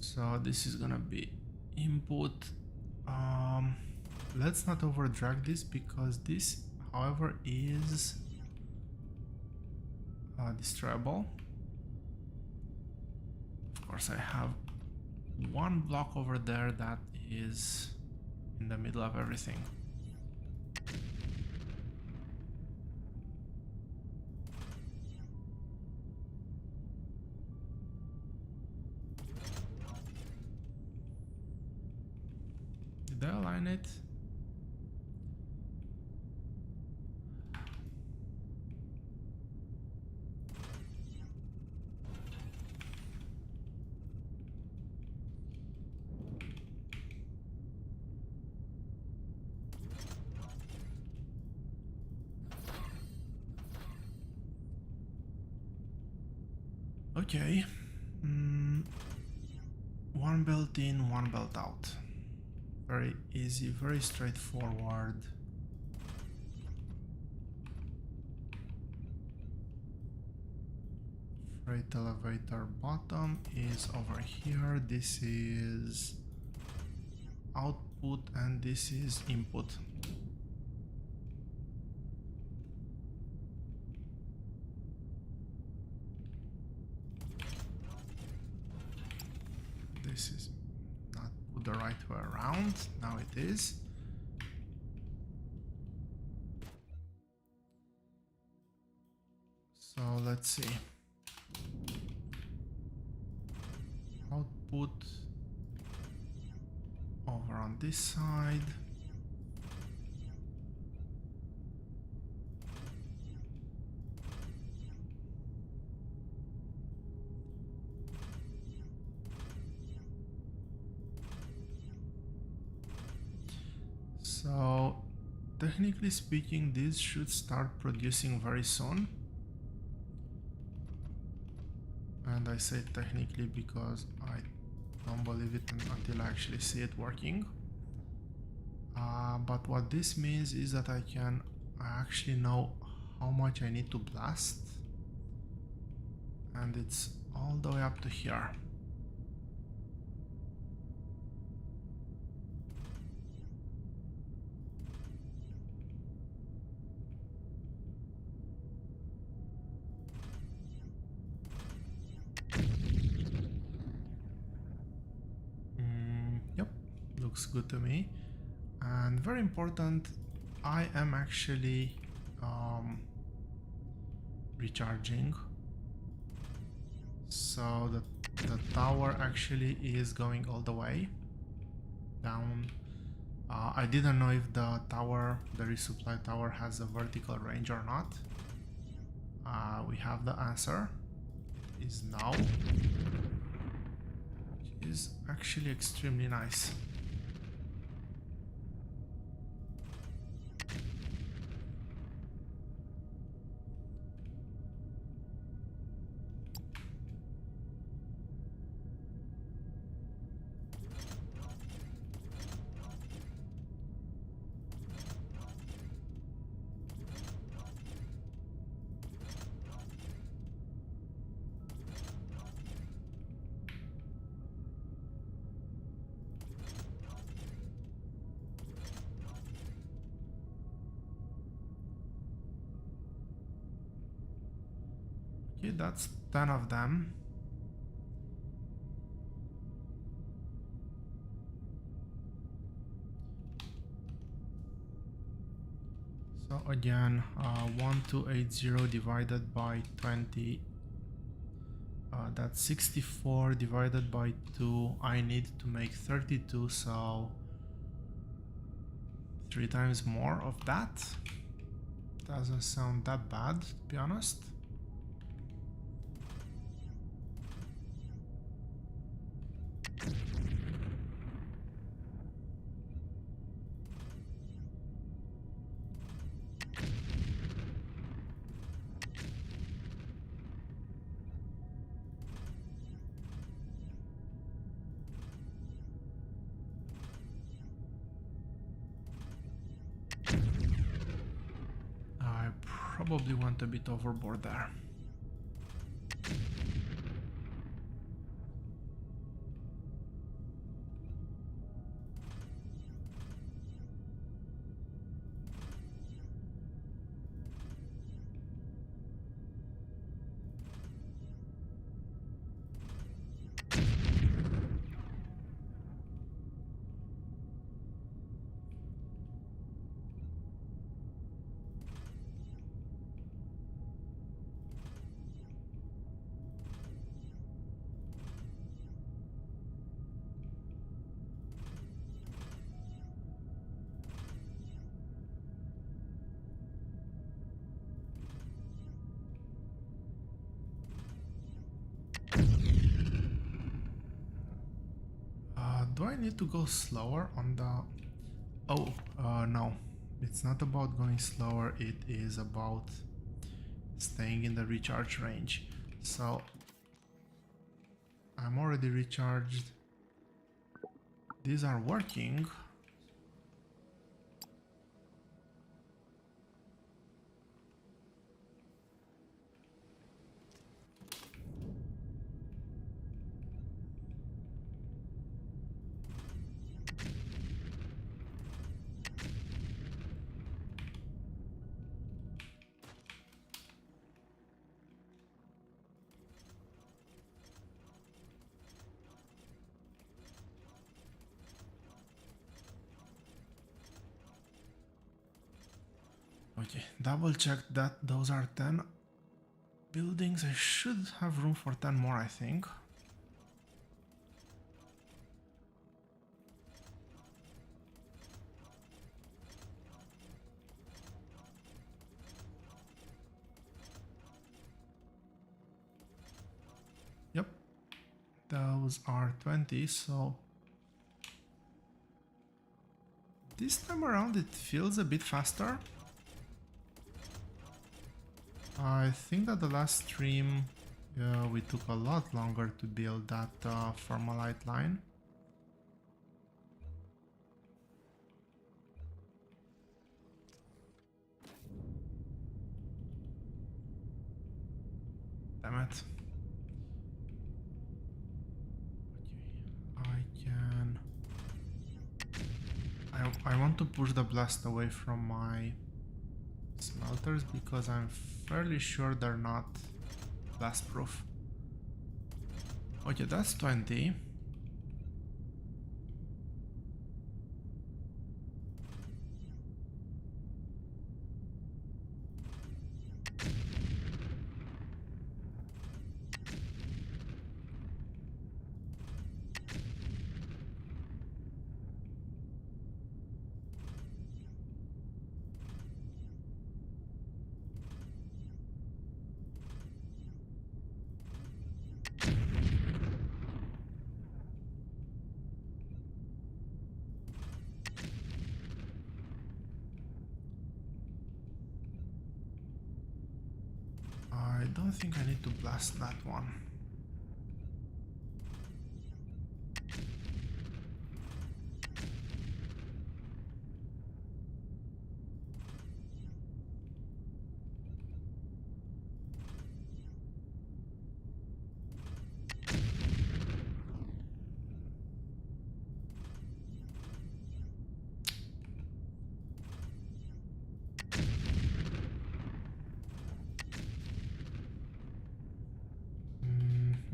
So this is gonna be input. Let's not over drag this because this, however, is destroyable. Of course, I have one block over there that is in the middle of everything. Did I align it? Okay, one belt in, one belt out. Very easy, very straightforward. Freight elevator bottom is over here. This is output and this is input. This is not put the right way around. Now it is. So let's see. Output over on this side. So technically speaking, this should start producing very soon. And And I say technically because I don't believe it until I actually see it working. But what this means is that I actually know how much I need to blast. And it's all the way up to here. Yep, looks good to me. And very important, I am actually recharging. So the tower actually is going all the way down. I didn't know if the resupply tower has a vertical range or not. We have the answer. It is now. Which is actually extremely nice. Okay, that's 10 of them. So again, 1280 divided by 20, that's 64 divided by 2. I need to make 32, so 3 times more of that. Doesn't sound that bad, to be honest. I probably went a bit overboard there. Do I need to go slower on the... Oh, no. It's not about going slower, it is about staying in the recharge range. So, I'm already recharged. These are working. Okay, double check that those are 10 buildings. I should have room for 10 more, I think. Yep, those are 20, so this time around it feels a bit faster. I think that the last stream Yeah, we took a lot longer to build that Formalite line. Damn it. Okay, I can... I want to push the blast away from my smelters because I'm fairly sure they're not blast proof. Okay, that's 20. I don't think I need to blast that one.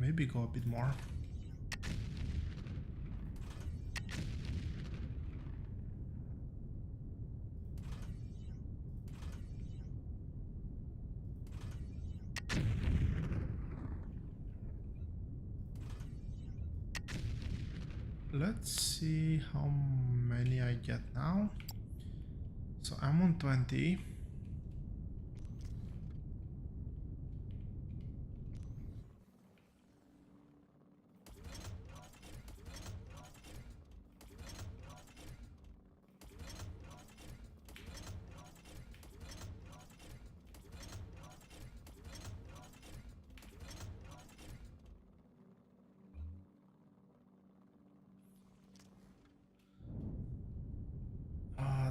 Maybe go a bit more. Let's see how many I get now. So I'm on 20.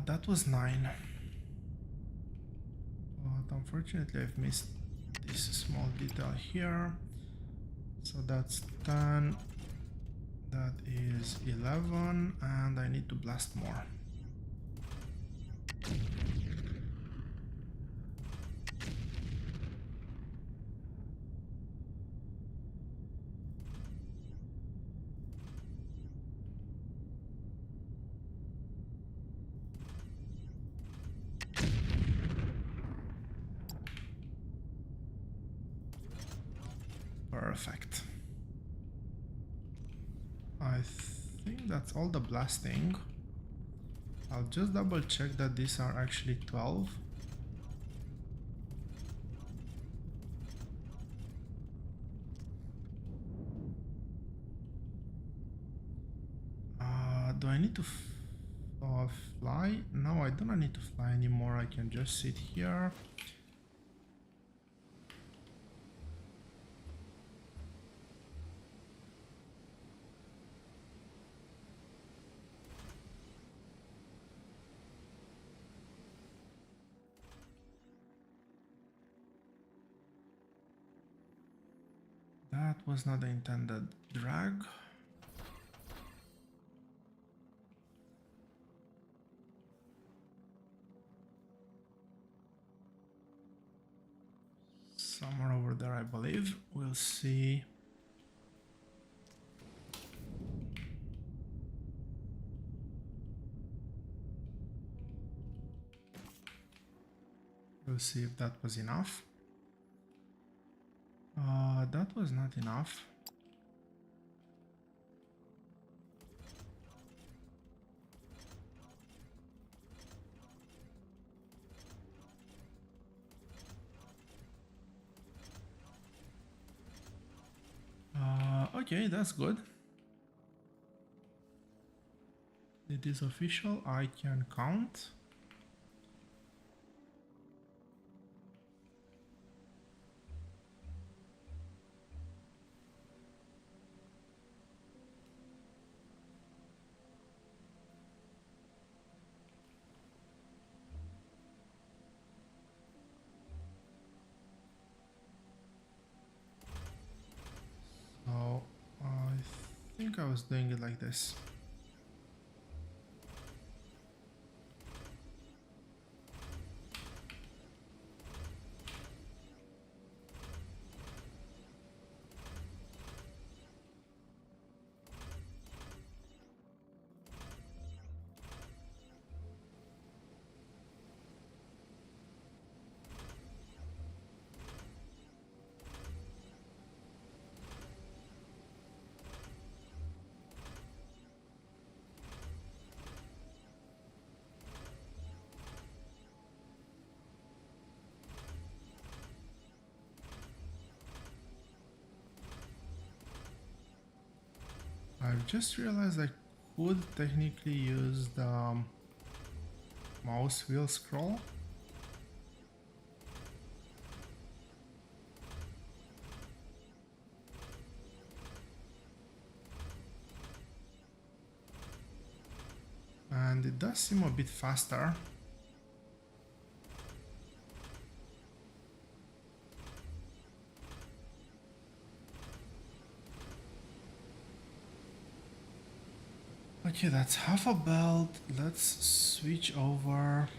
That was 9. But unfortunately I've missed this small detail here. So that's 10. That is 11, and I need to blast more. Perfect. I think that's all the blasting. I'll just double check that these are actually 12. Do I need to fly? No, I don't need to fly anymore. I can just sit here. That was not the intended drag. Somewhere over there, I believe. We'll see. We'll see if that was enough. That was not enough. Okay, that's good. It is official. I can count. think I was doing it like this. I've just realized I could technically use the mouse wheel scroll. And it does seem a bit faster. Okay, that's half a belt. Let's switch over.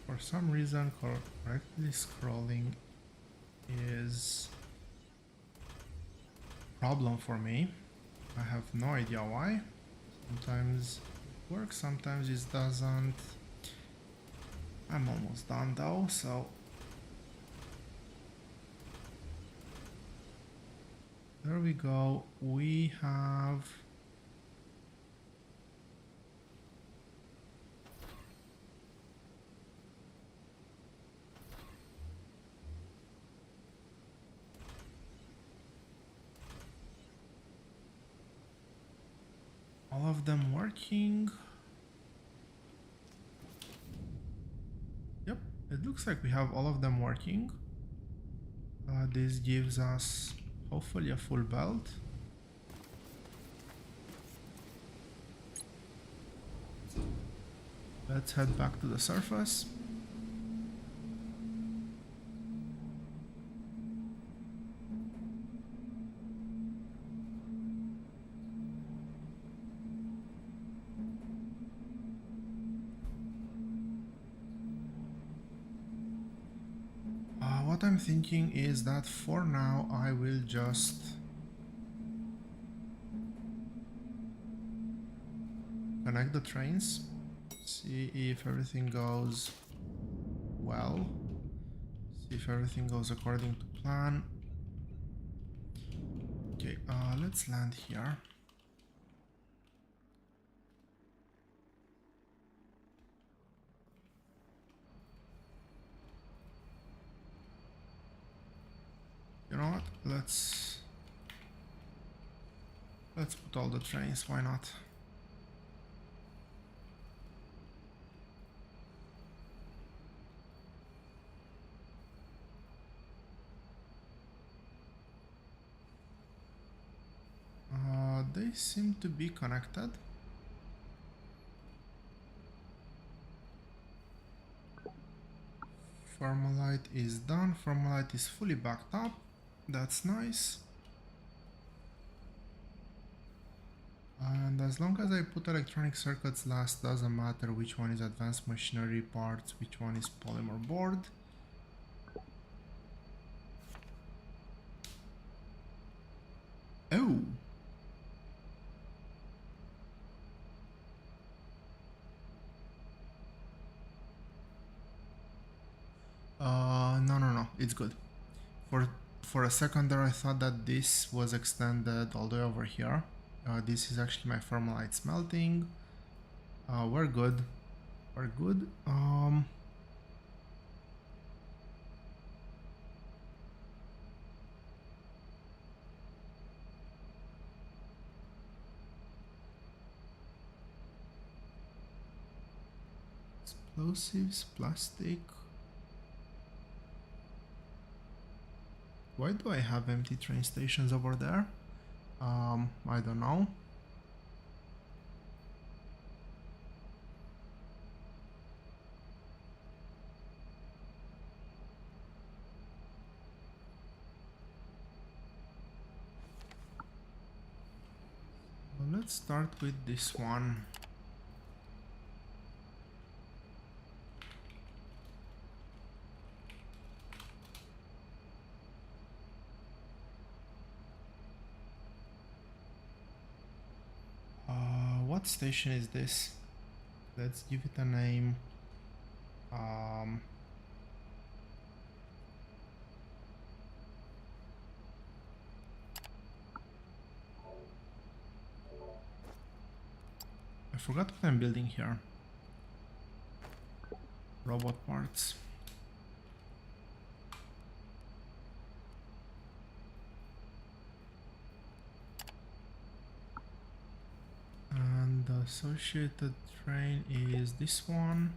For some reason, correctly scrolling is a problem for me. I have no idea why. Sometimes it works, sometimes it doesn't. I'm almost done though, so there we go. We have all of them working. Yep, it looks like we have all of them working. This gives us hopefully a full belt. Let's head back to the surface. What I'm thinking is that for now I will just connect the trains, see if everything goes well, see if everything goes according to plan. Okay, let's land here. You know what? Let's put all the trains, why not? They seem to be connected. Formolite is done. Formolite is fully backed up. That's nice. And as long as I put electronic circuits last, doesn't matter which one is advanced machinery parts, which one is polymer board. Hello! No, it's good. For a second there I thought that this was extended all the way over here. This is actually my thermalite smelting. We're good. We're good. Explosives, plastic. Why do I have empty train stations over there? I don't know. Well, let's start with this one. What station is this? Let's give it a name. I forgot what I'm building here. Robot parts. And the associated train is this one.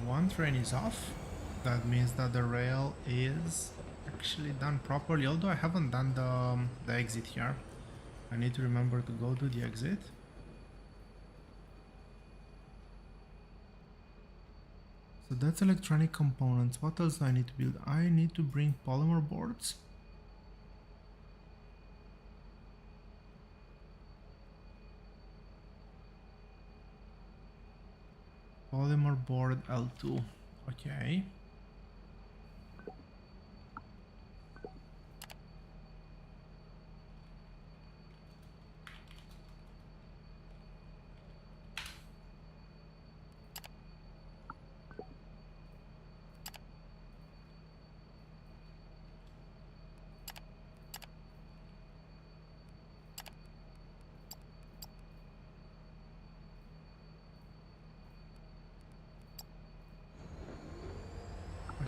One train is off. That means that the rail is actually done properly, although I haven't done the exit here. I need to remember to go to the exit. So that's electronic components. What else do I need to build? I need to bring polymer boards. Polymer board L2. Okay.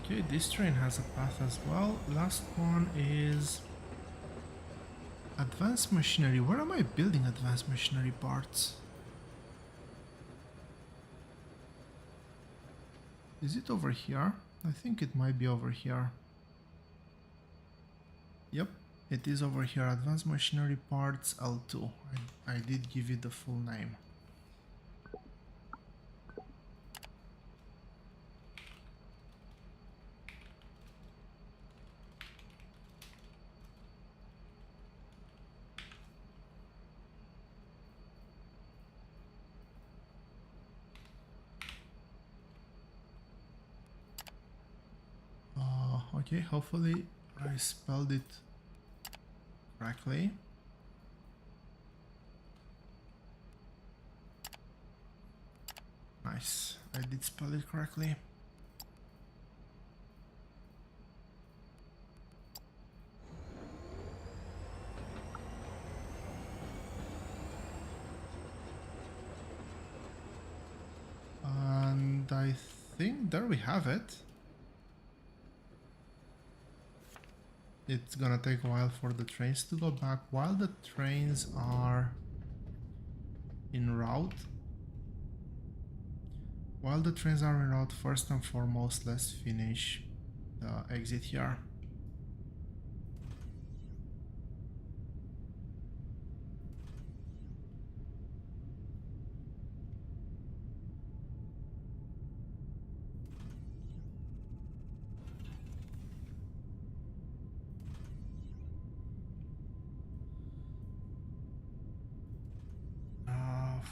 Okay, this train has a path as well. Last one is advanced machinery. Where am I building advanced machinery parts? Is it over here? I think it might be over here. Yep, it is over here. Advanced machinery parts L2. I did give it the full name. Okay, hopefully I spelled it correctly. Nice, I did spell it correctly. And I think there we have it. It's gonna take a while for the trains to go back. While the trains are en route, first and foremost, let's finish the exit here.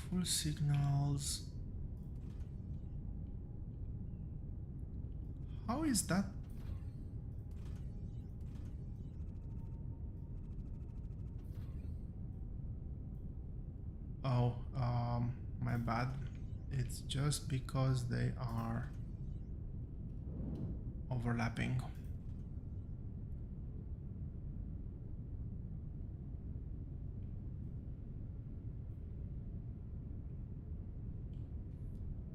full signals. How is that? Oh, my bad. It's just because they are overlapping.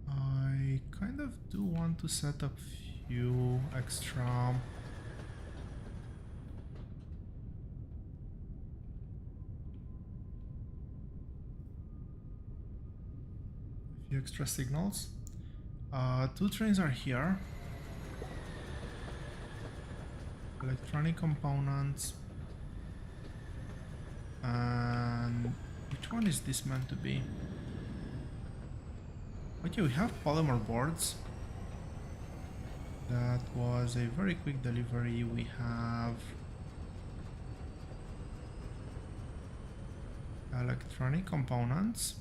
I kind of do want to set up few extra signals. Two trains are here. Electronic components. And which one is this meant to be? Okay, we have polymer boards. That was a very quick delivery. We have electronic components.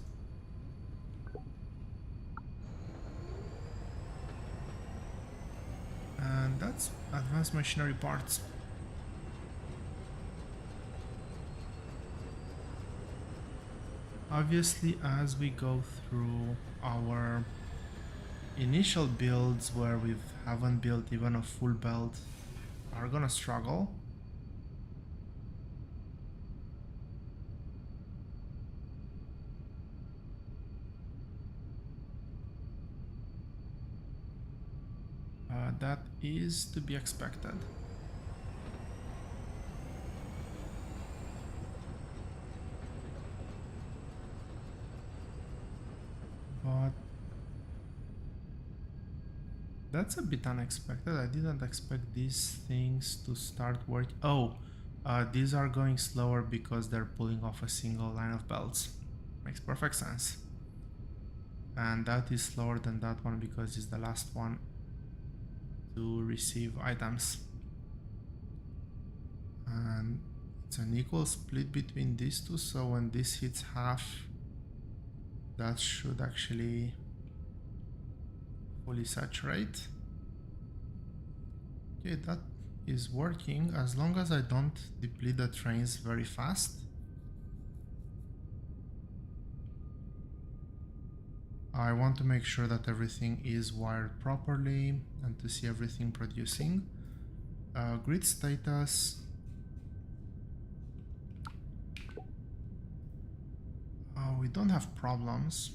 And that's advanced machinery parts. Obviously, as we go through our initial builds where we haven't built even a full belt, are gonna struggle. That is to be expected. But that's a bit unexpected. I didn't expect these things to start working. Oh, these are going slower because they're pulling off a single line of belts. Makes perfect sense. And that is slower than that one because it's the last one to receive items. And it's an equal split between these two, so when this hits half, that should actually fully saturate. Okay, that is working as long as I don't deplete the trains very fast. I want to make sure that everything is wired properly and to see everything producing. Grid status. We don't have problems.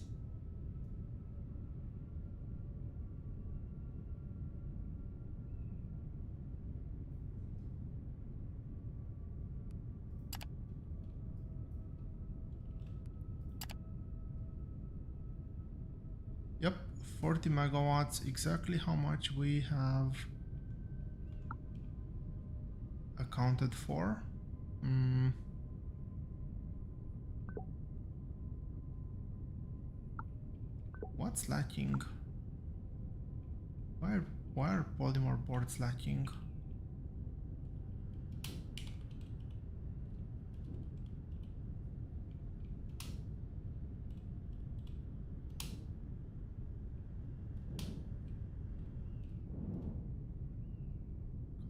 Yep, 40 megawatts, exactly how much we have accounted for. What's lacking? Why are polymer boards lacking?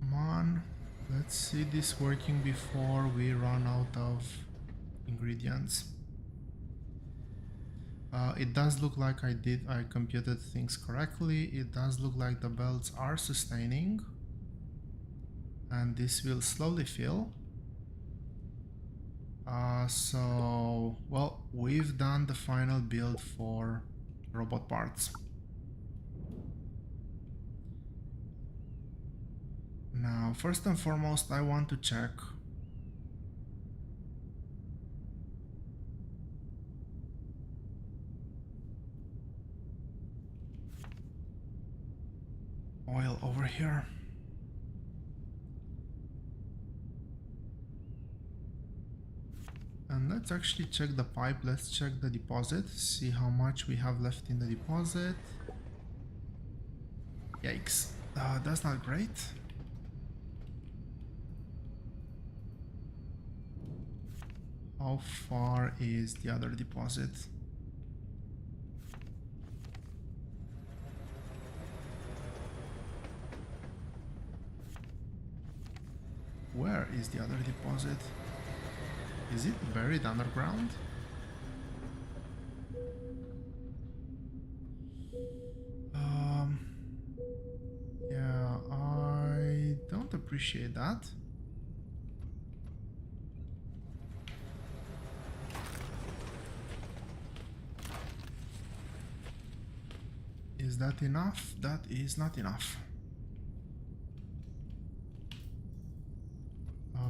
Come on, let's see this working before we run out of ingredients. It does look like I computed things correctly. It does look like the belts are sustaining. And this will slowly fill. So, well, we've done the final build for robot parts. Now, first and foremost, I want to check oil over here. And let's actually check the pipe. Let's check the deposit, see how much we have left in the deposit. Yikes, that's not great. How far is the other deposit? Where is the other deposit? Is it buried underground? Yeah, I don't appreciate that. Is that enough? That is not enough.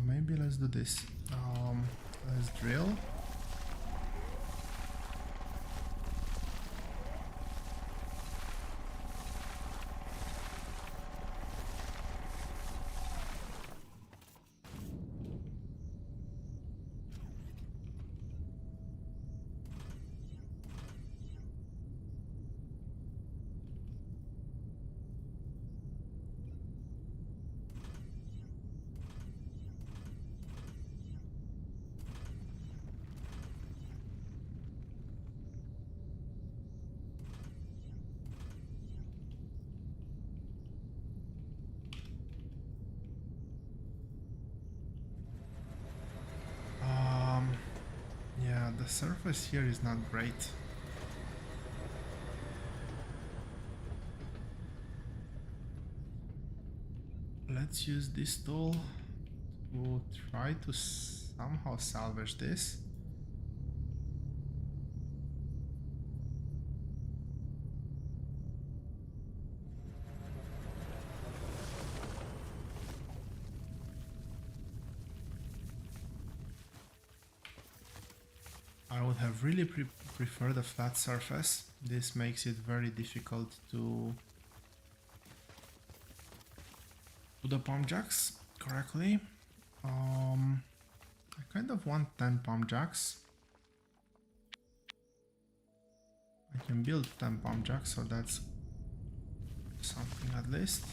Maybe let's do this. Let's drill. Yeah, the surface here is not great. Let's use this tool to try to somehow salvage this. I would have really preferred a flat surface. This makes it very difficult to do the pump jacks correctly. I kind of want 10 pump jacks. I can build 10 pump jacks, so that's something at least.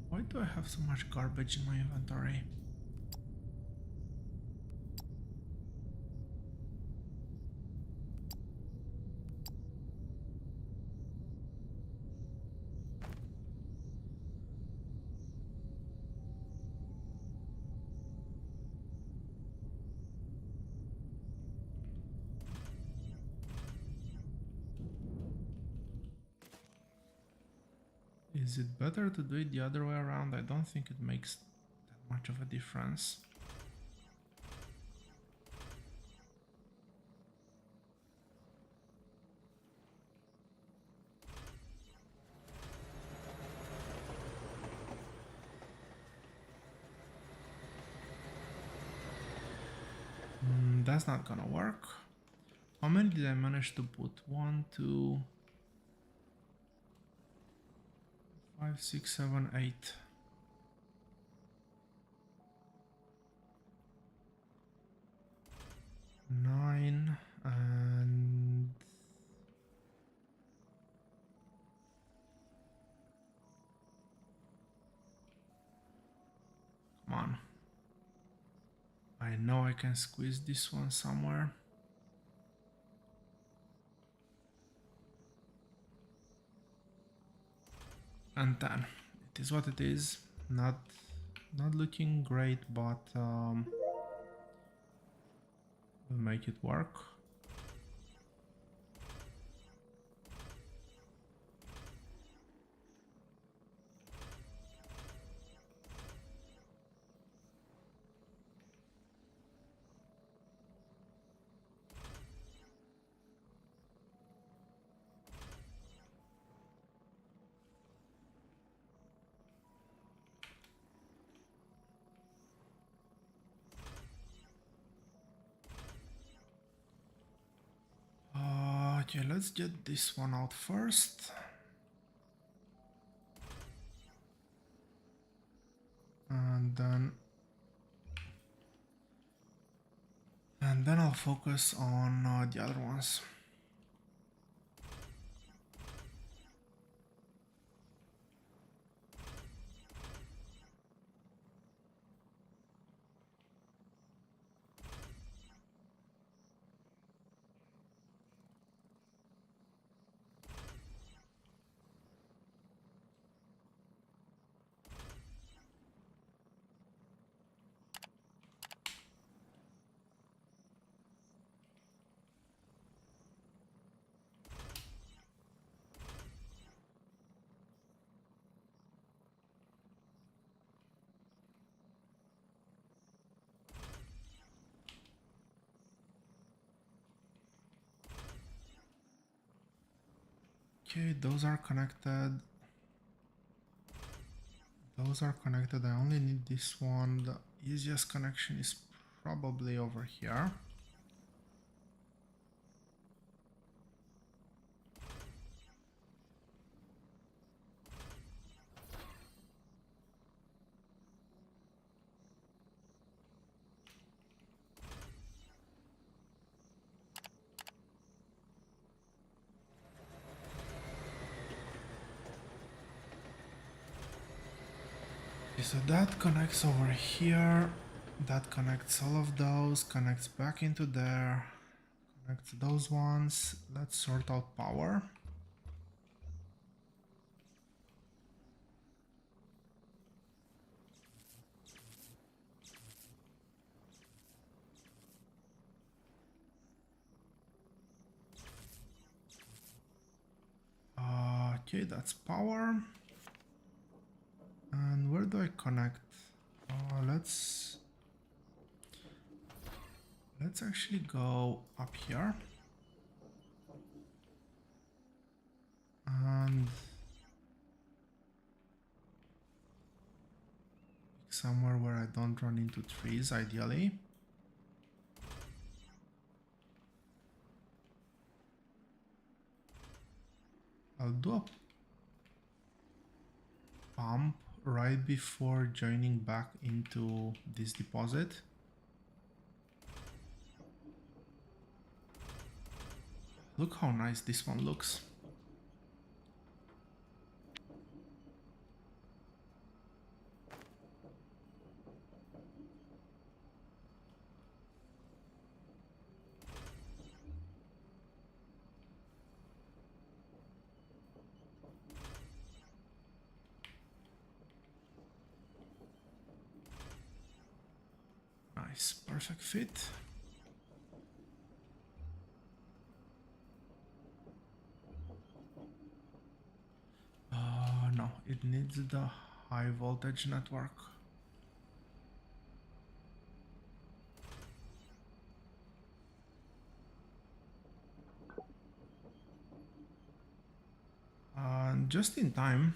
Why do I have so much garbage in my inventory? Is it better to do it the other way around? I don't think it makes that much of a difference. That's not gonna work. How many did I manage to put? 1, 2, 5, 6, 7, 8. Nine and come on. I know I can squeeze this one somewhere. And 10. It is what it is. Not looking great, but we'll make it work. Okay, let's get this one out first. And then I'll focus on the other ones. Okay, those are connected. Those are connected. I only need this one. The easiest connection is probably over here. So that connects over here, that connects all of those, connects back into there, connects those ones. Let's sort out power. Okay, that's power. And where do I connect? Let's actually go up here and somewhere where I don't run into trees, ideally. I'll do a pump right before joining back into this deposit. Look how nice this one looks. Nice, perfect fit. No, it needs the high voltage network. Just in time,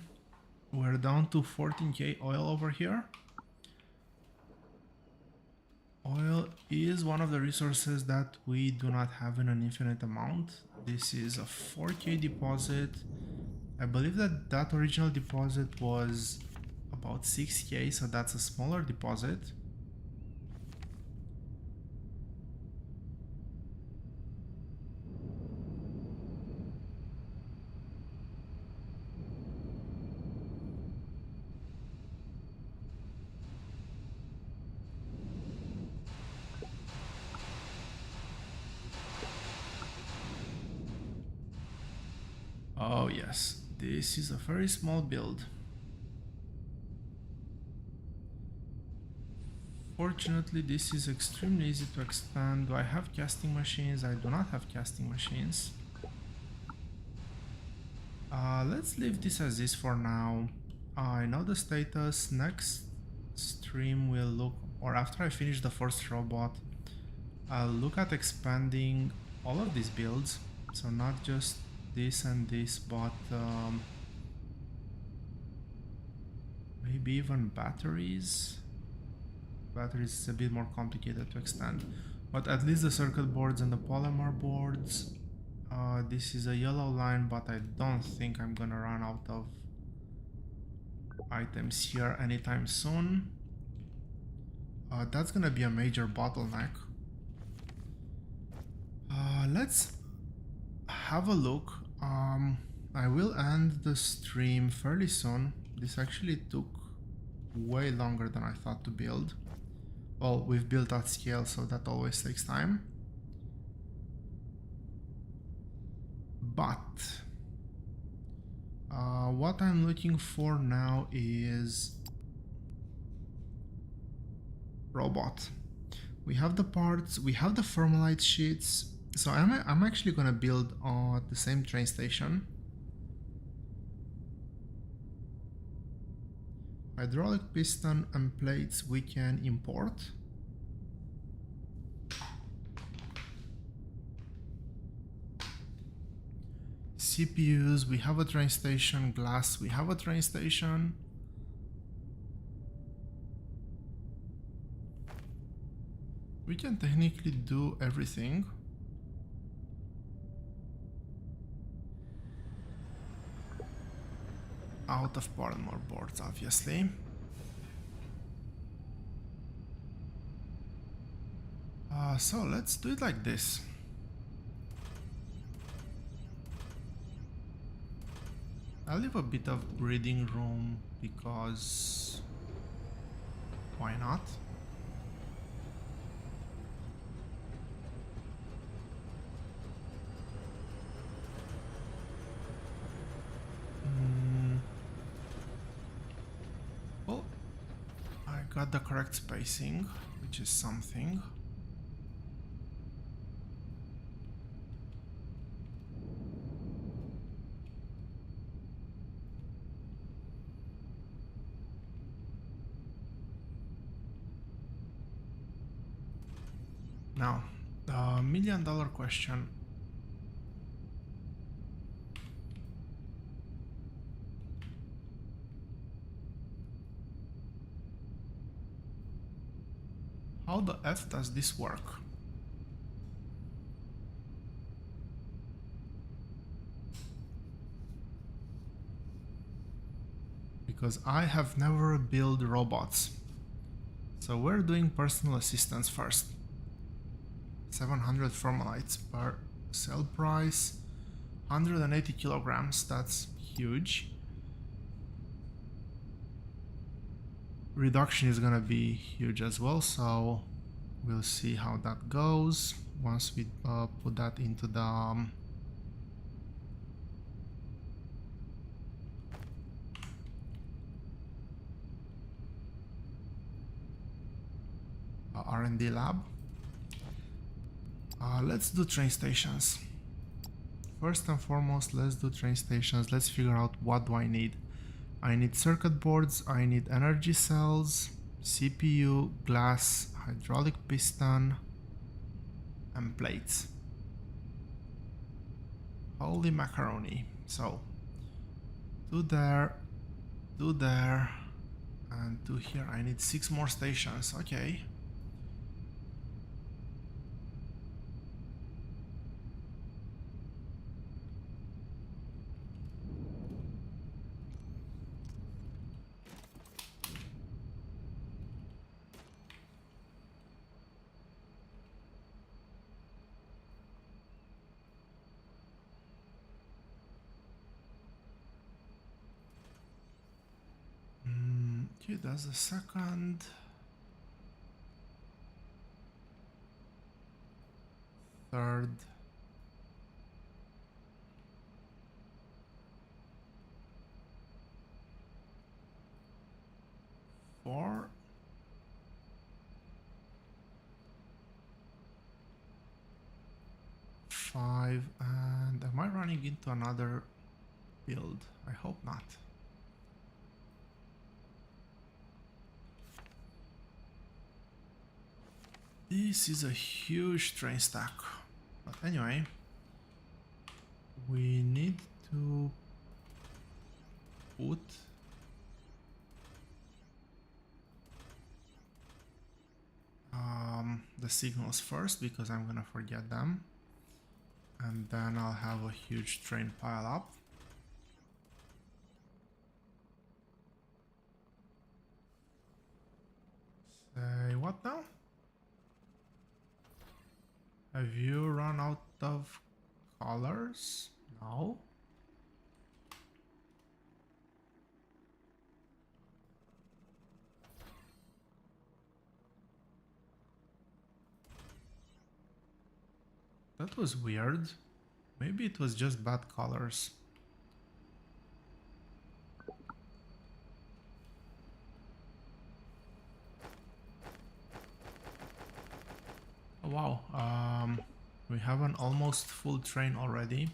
we're down to 14k oil over here. Oil is one of the resources that we do not have in an infinite amount. This is a 4k deposit. I believe that that original deposit was about 6k, so that's a smaller deposit. Oh yes, this is a very small build. Fortunately, this is extremely easy to expand. Do I have casting machines? I do not have casting machines. Let's leave this as is for now. I know the status. Next stream will look, or after I finish the first robot, I'll look at expanding all of these builds. So not just this and this, but maybe even batteries. Batteries is a bit more complicated to extend, but at least the circuit boards and the polymer boards. This is a yellow line, but I don't think I'm gonna run out of items here anytime soon. That's gonna be a major bottleneck. Let's have a look. I will end the stream fairly soon. This actually took way longer than I thought to build. Well, we've built at scale, so that always takes time. But what I'm looking for now is robot. We have the parts, we have the thermalite sheets, so I'm actually gonna build the same train station. Hydraulic piston and plates we can import. CPUs, we have a train station. Glass, we have a train station. We can technically do everything. Out of polymer boards, obviously. So let's do it like this. I'll leave a bit of breathing room because why not? Well, I got the correct spacing, which is something. Now, the $1 million question. How the F does this work? Because I have never built robots. So we're doing personal assistance first. 700 formalites per sell price, 180 kilograms, that's huge. Reduction is gonna be huge as well, so we'll see how that goes once we put that into the R&D lab. Let's do train stations. First and foremost, let's do train stations. Let's figure out what do I need. I need circuit boards, I need energy cells, CPU, glass, hydraulic piston, and plates. Holy macaroni. So, two there, and two here. I need 6 more stations. Okay. Okay, that's the second. Third. Four. Five. And am I running into another build? I hope not. This is a huge train stack. But anyway, we need to put the signals first because I'm gonna forget them. And then I'll have a huge train pile up. Say what now? Have you run out of colors? No. That was weird. Maybe it was just bad colors. Oh, wow. We have an almost full train already.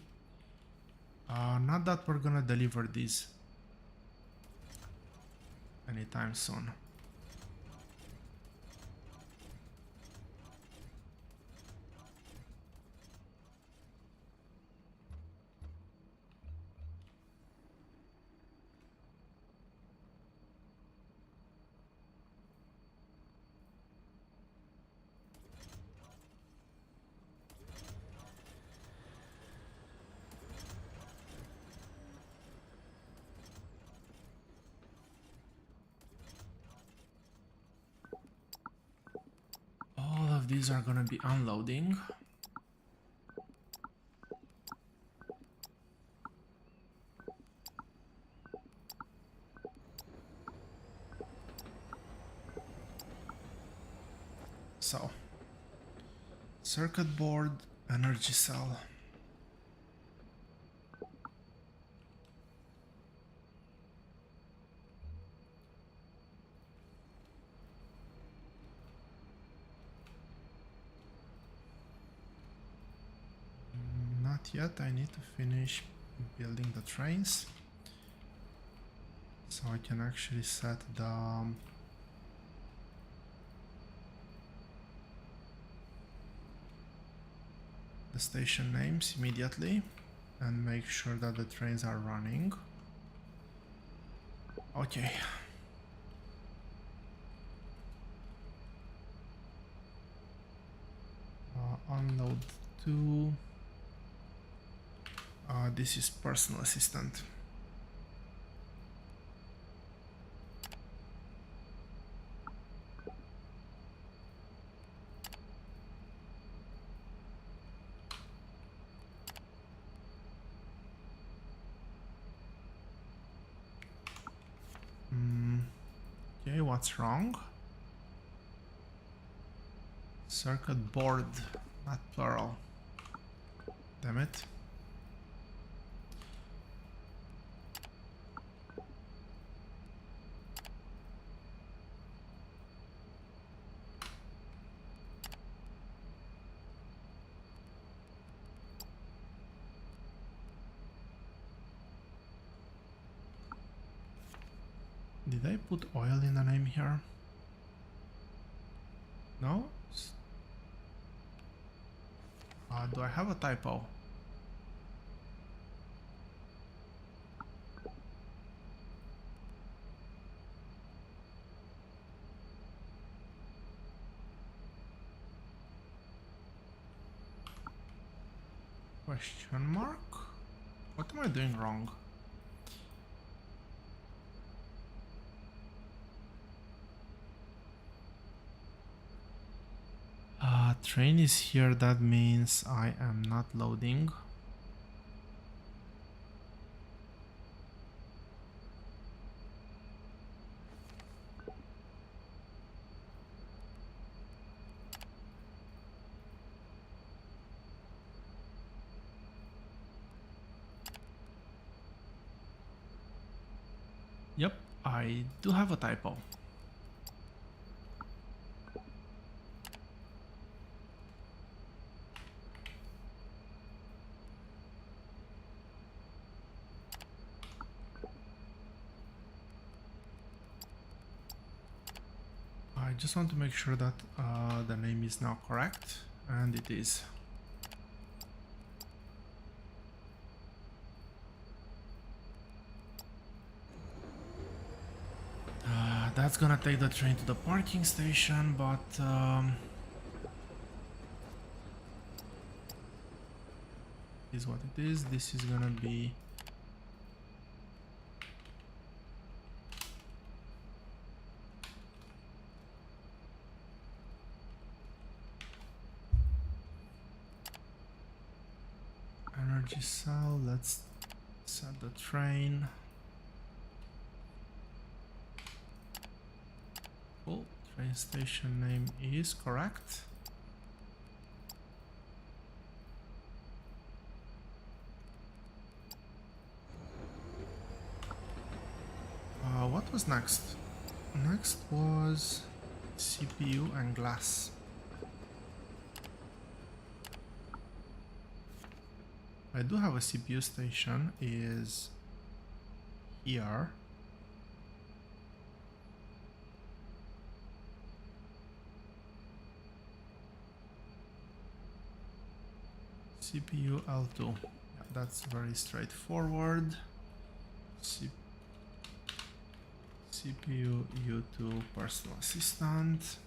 Not that we're gonna deliver these anytime soon. these are gonna be unloading. So, circuit board, energy cell. Not yet, I need to finish building the trains. So I can actually set the station names immediately and make sure that the trains are running. Okay. Unload 2. This is personal assistant. Okay, what's wrong? Circuit board, not plural. Damn it. Did I put oil in the name here? No? Do I have a typo? Question mark? What am I doing wrong? Train is here, that means I am not loading. Yep, I do have a typo. I just want to make sure that the name is now correct, and it is. That's gonna take the train to the parking station, but is what it is. This is gonna be energy cell. Let's set the train. Cool. Train station name is correct. What was next? Next was CPU and glass. I do have a CPU station, is here. CPU L2. Yeah, that's very straightforward. CPU U2 personal assistant.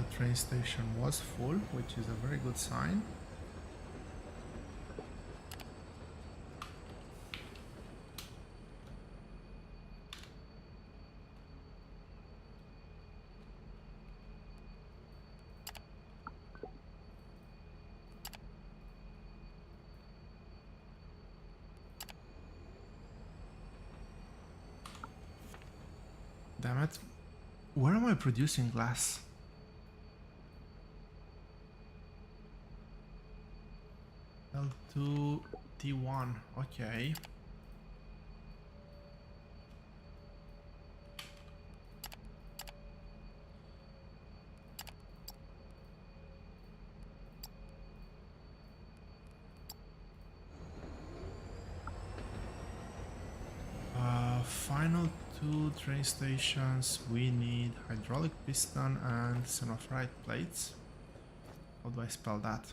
the train station was full, which is a very good sign. Damn it. Where am I producing glass? L2 T1. Okay. Final two train stations, we need hydraulic piston and xenophorite plates. How do I spell that?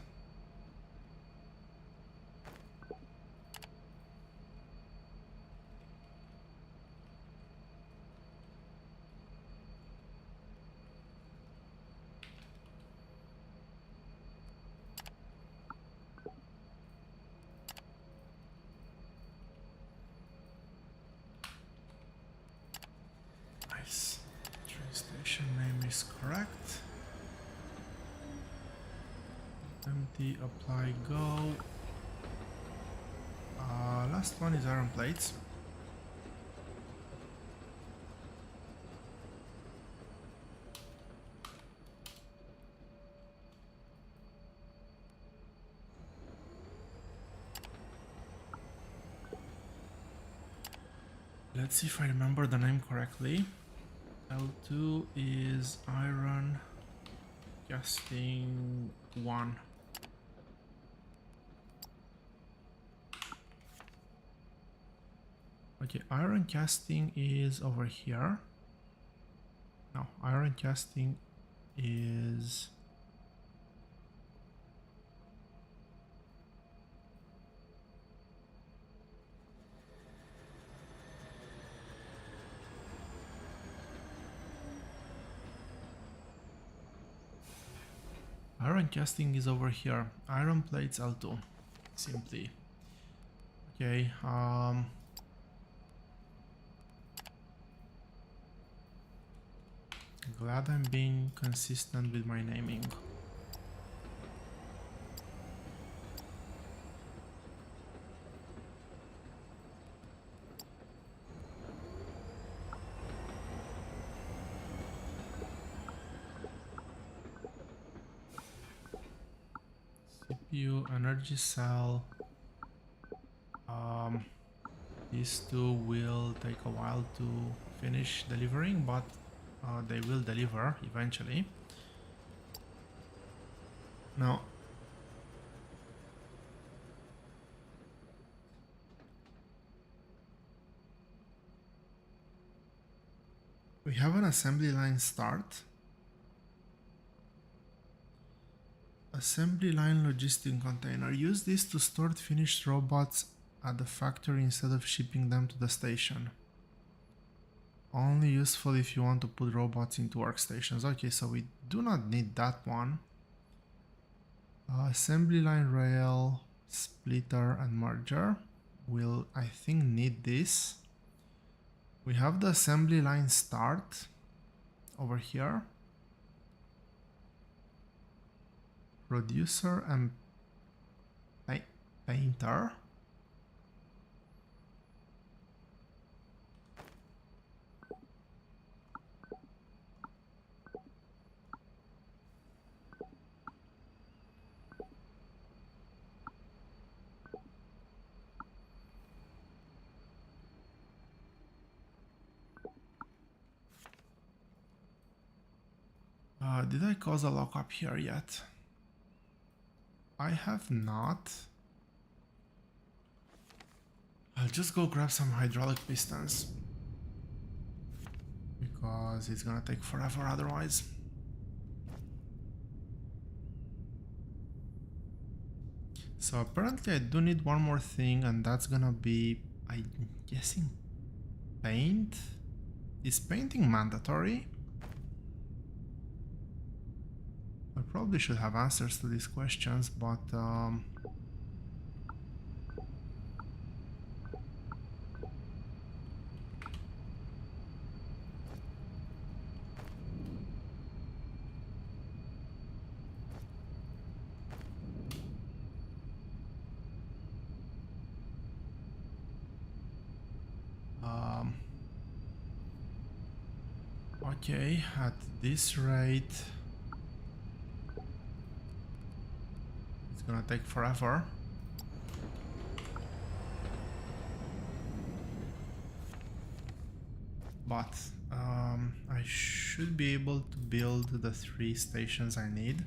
Nice. Train station name is correct. Empty, apply, go. Last one is iron plates. Let's see if I remember the name correctly. L2 is iron casting 1. Okay, iron casting is over here. No, iron casting is... Iron casting is over here. Iron plates L2. Simply. Okay, glad I'm being consistent with my naming. CPU, energy cell. These two will take a while to finish delivering, but they will deliver eventually. Now, we have an assembly line start. Assembly line logistic container. Use this to store finished robots at the factory instead of shipping them to the station. Only useful if you want to put robots into workstations. Okay, so we do not need that one. Assembly line rail, splitter and merger. We'll, I think, need this. We have the assembly line start over here. Producer and painter. Did I cause a lockup here yet? I have not. I'll just go grab some hydraulic pistons, because it's gonna take forever otherwise. So apparently I do need one more thing, and that's gonna be, I'm guessing, paint? Is painting mandatory? I probably should have answers to these questions, but okay, at this rate, it's gonna take forever. But I should be able to build the 3 stations I need.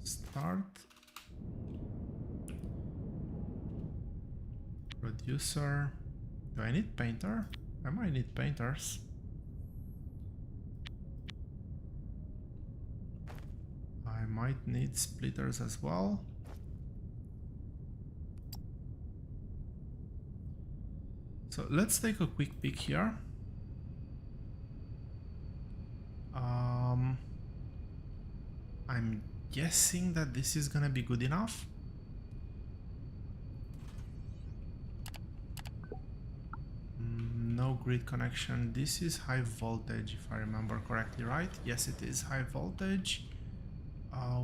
Start. Producer. Do I need painter? I might need painters. I might need splitters as well. So let's take a quick peek here. I'm guessing that this is gonna be good enough. No grid connection. This is high voltage, if I remember correctly, right? Yes, it is high voltage.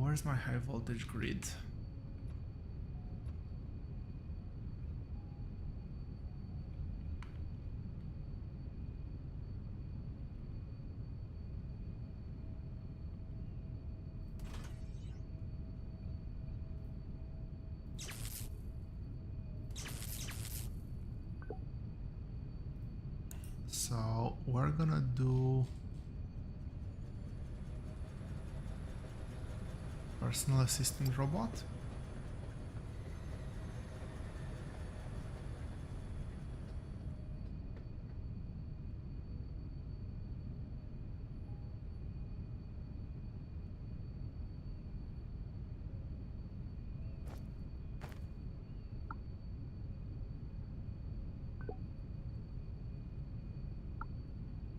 Where's my high voltage grid? So we're gonna do personal assistant robot.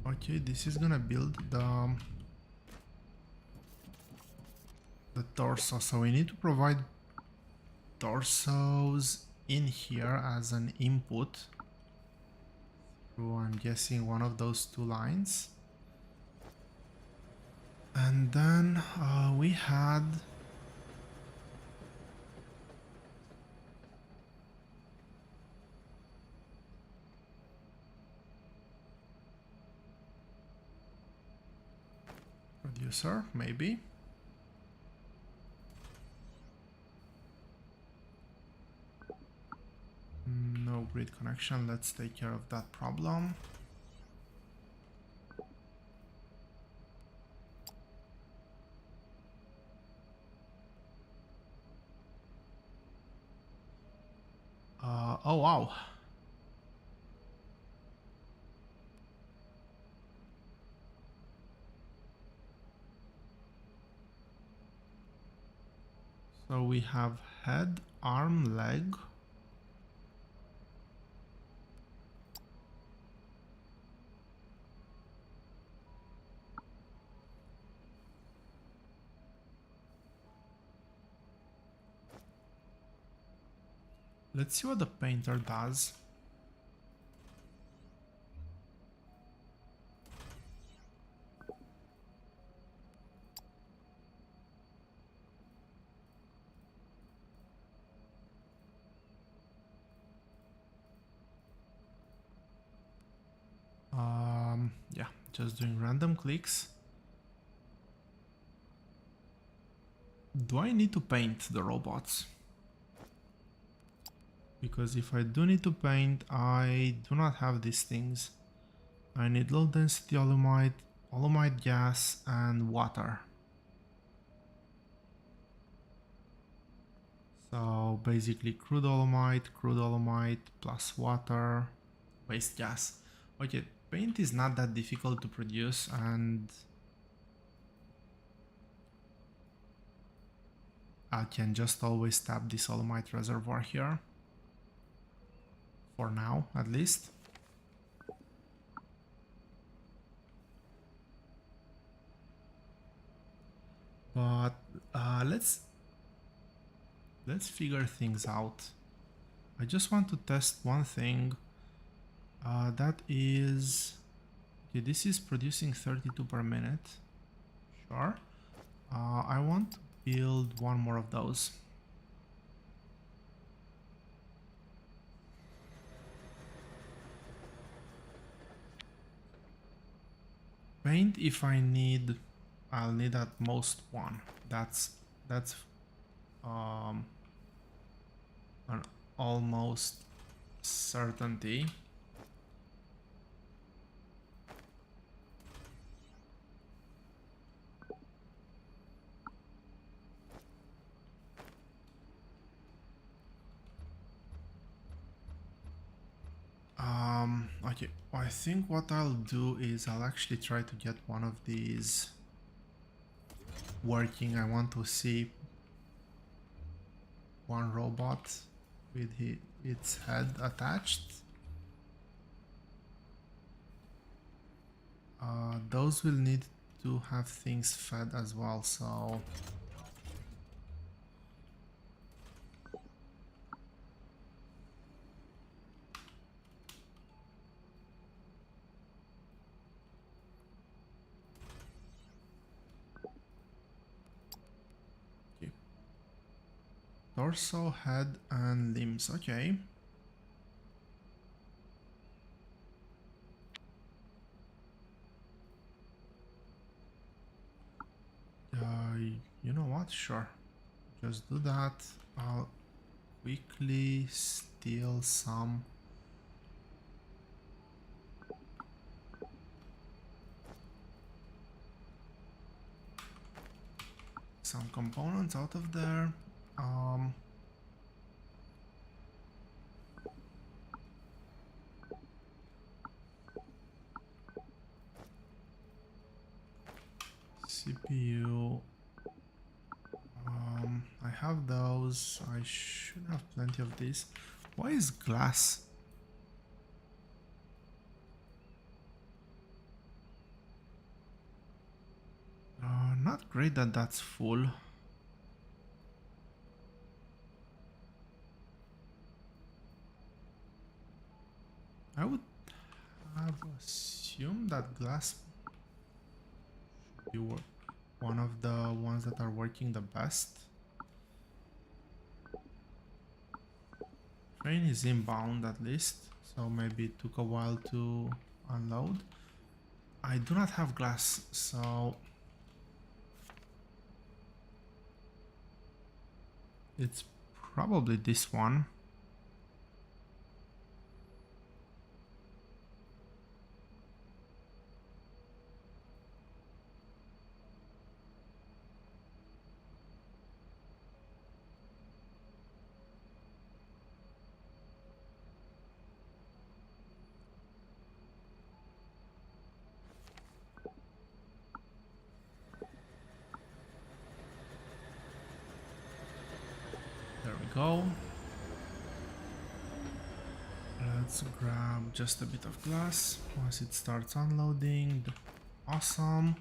Okay, this is gonna build the torso, so we need to provide torsos in here as an input through, I'm guessing, one of those 2 lines. And then we had producer, maybe. No grid connection. Let's take care of that problem. Oh wow. So we have head, arm, leg. Let's see what the painter does. Yeah, just doing random clicks. Do I need to paint the robots? Because if I do need to paint, I do not have these things. I need low density alumite gas, and water. So basically crude alumite plus water, waste gas. Okay, paint is not that difficult to produce, and I can just always tap this alumite reservoir here. For now, at least. But let's figure things out. I just want to test one thing. That is, okay, this is producing 32 per minute. Sure. I want to build one more of those. Paint, if I need, I'll need at most one. That's an almost certainty. Okay, I think what I'll do is I'll actually try to get one of these working. I want to see one robot with its head attached. Those will need to have things fed as well, so okay. Torso, head, and limbs. Okay. You know what? Sure. Just do that. I'll quickly steal some components out of there. CPU. I have those. I should have plenty of these. Why is glass? Not great that that's full. I would have assumed that glass should be one of the ones that are working the best. Train is inbound at least, so maybe it took a while to unload. I do not have glass, so it's probably this one. There we go. Let's grab just a bit of glass once it starts unloading. Awesome.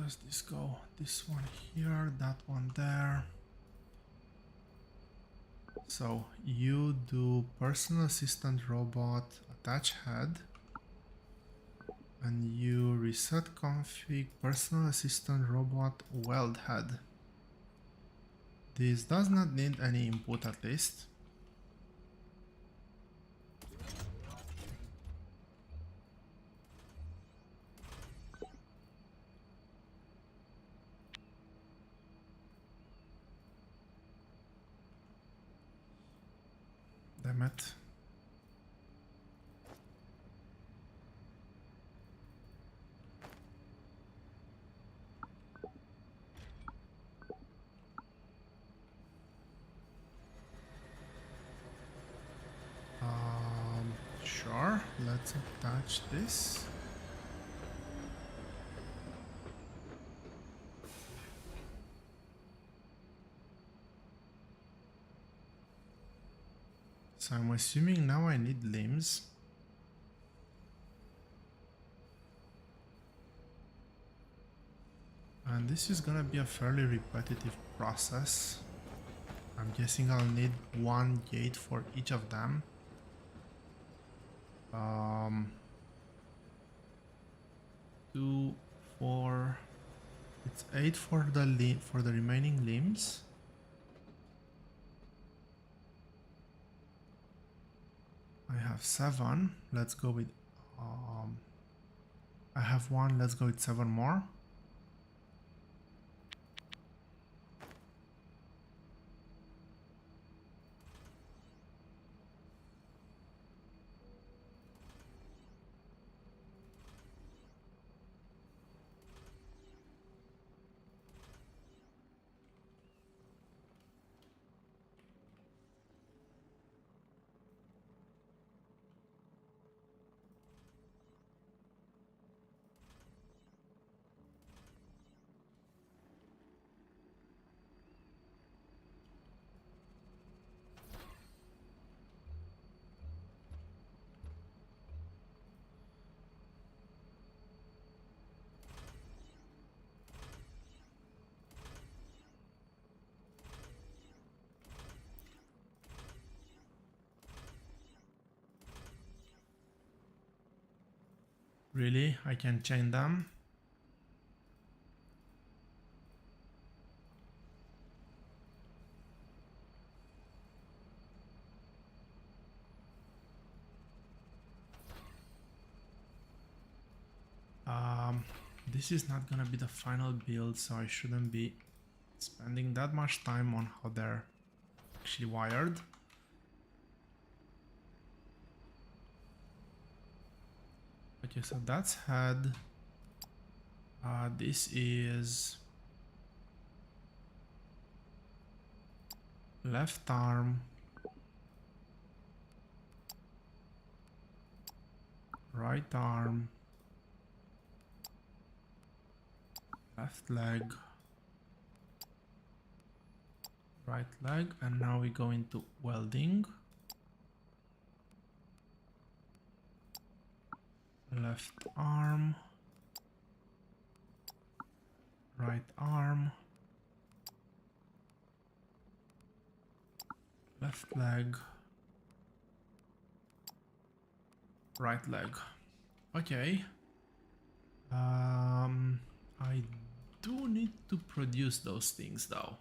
Does this go? This one here, that one there. So you do personal assistant robot attach head, and you reset config personal assistant robot weld head. This does not need any input at least. damn it. Sure, let's attach this. So I'm assuming now I need limbs. And this is gonna be a fairly repetitive process. I'm guessing I'll need one gate for each of them. 2, 4. It's 8 for the remaining limbs. I have 7. Let's go with. I have 1. Let's go with 7 more. Really? I can chain them? This is not gonna be the final build, so I shouldn't be spending that much time on how they're actually wired. Okay, so that's head. This is left arm, right arm, left leg, right leg, and now we go into welding. Left arm, right arm, left leg, right leg. Okay. I do need to produce those things though.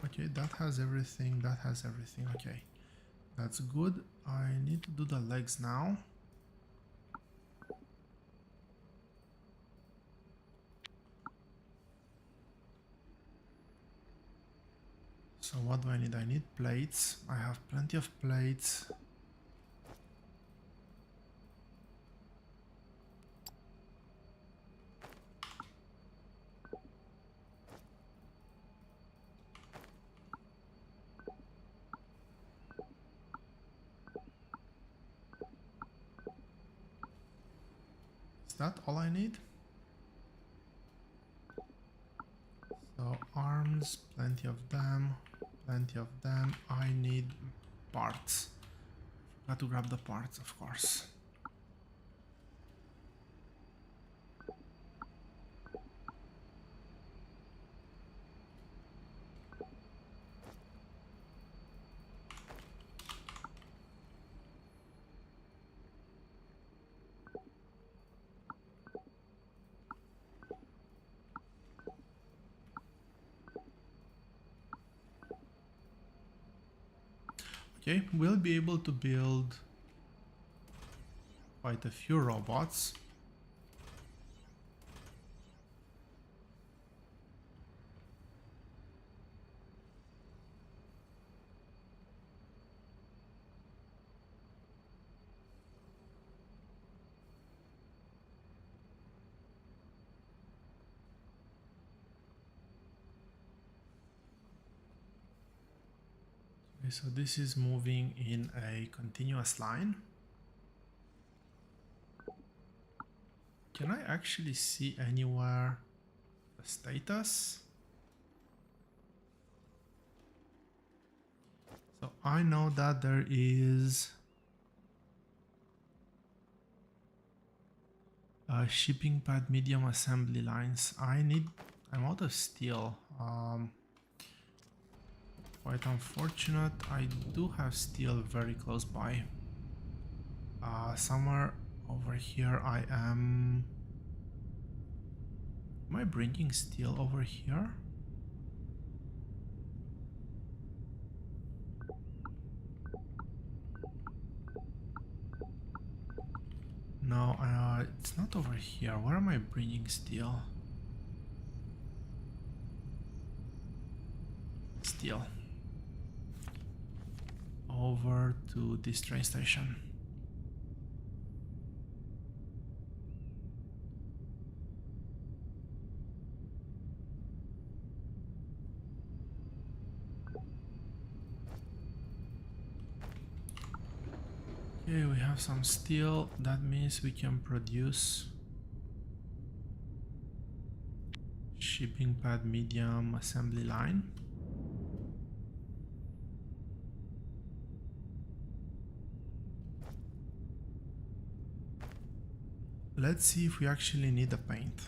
Okay, that has everything, that has everything. Okay, that's good. I need to do the legs now. So what do I need? I need plates. I have plenty of plates. that all I need? So arms, plenty of them, plenty of them. I need parts. Got to grab the parts, of course. Okay, we'll be able to build quite a few robots. Okay, so this is moving in a continuous line. Can I actually see anywhere the status? So I know that there is a shipping pad medium assembly lines. I'm out of steel. Quite unfortunate. I do have steel very close by. Somewhere over here I am... Am I bringing steel over here? No, it's not over here. Where am I bringing steel? Steel. Over to this train station. Okay, we have some steel. That means we can produce shipping pad medium assembly line. Let's see if we actually need the paint.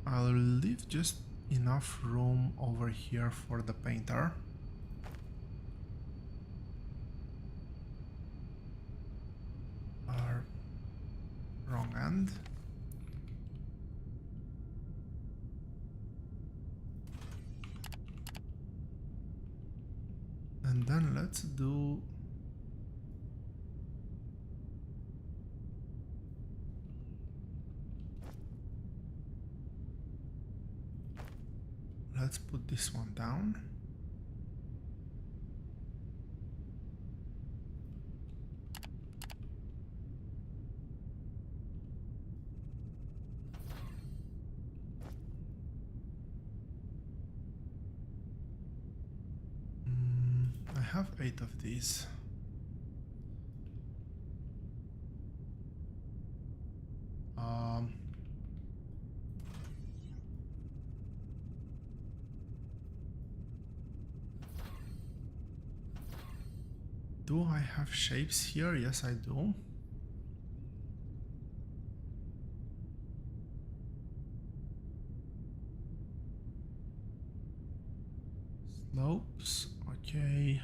I'll leave just enough room over here for the painter. Wrong end. And then let's do... Let's put this one down. I have 8 of these. Do I have shapes here? Yes, I do. Slopes, okay.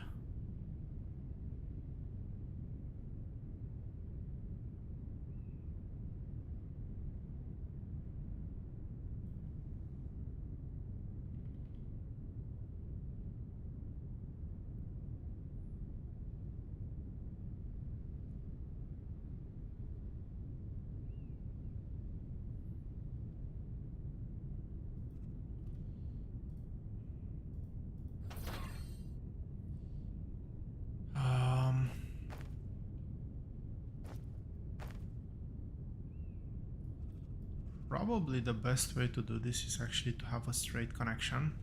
Probably the best way to do this is actually to have a straight connection.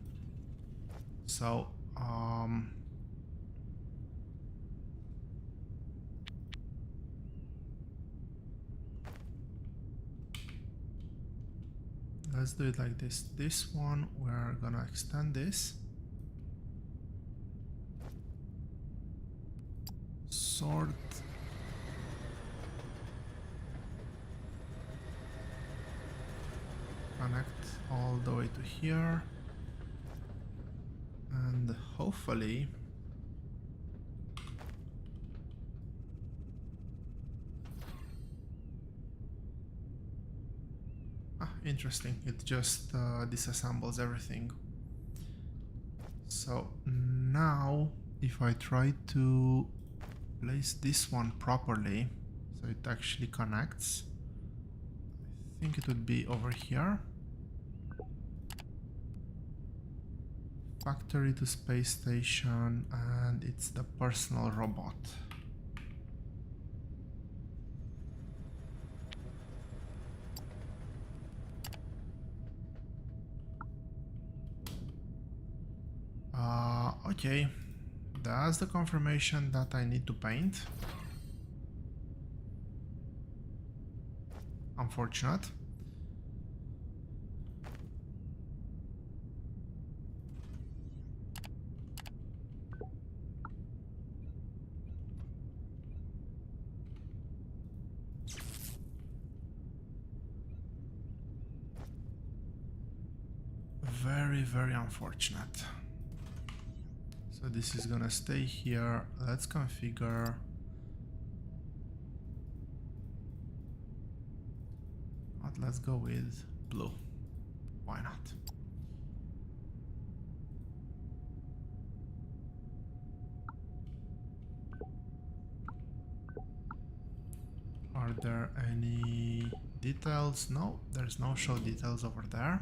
So, let's do it like this. This one, we're gonna extend this. Sort. Connect all the way to here. And hopefully interesting, it just disassembles everything. So now if I try to place this one properly so it actually connects, I think it would be over here. Factory to space station, and it's the personal robot. Okay, that's the confirmation that I need to paint. Unfortunate. Very, very unfortunate. So this is gonna stay here. Let's configure. Let's go with blue. Why not? Are there any details? No, there's no show details over there.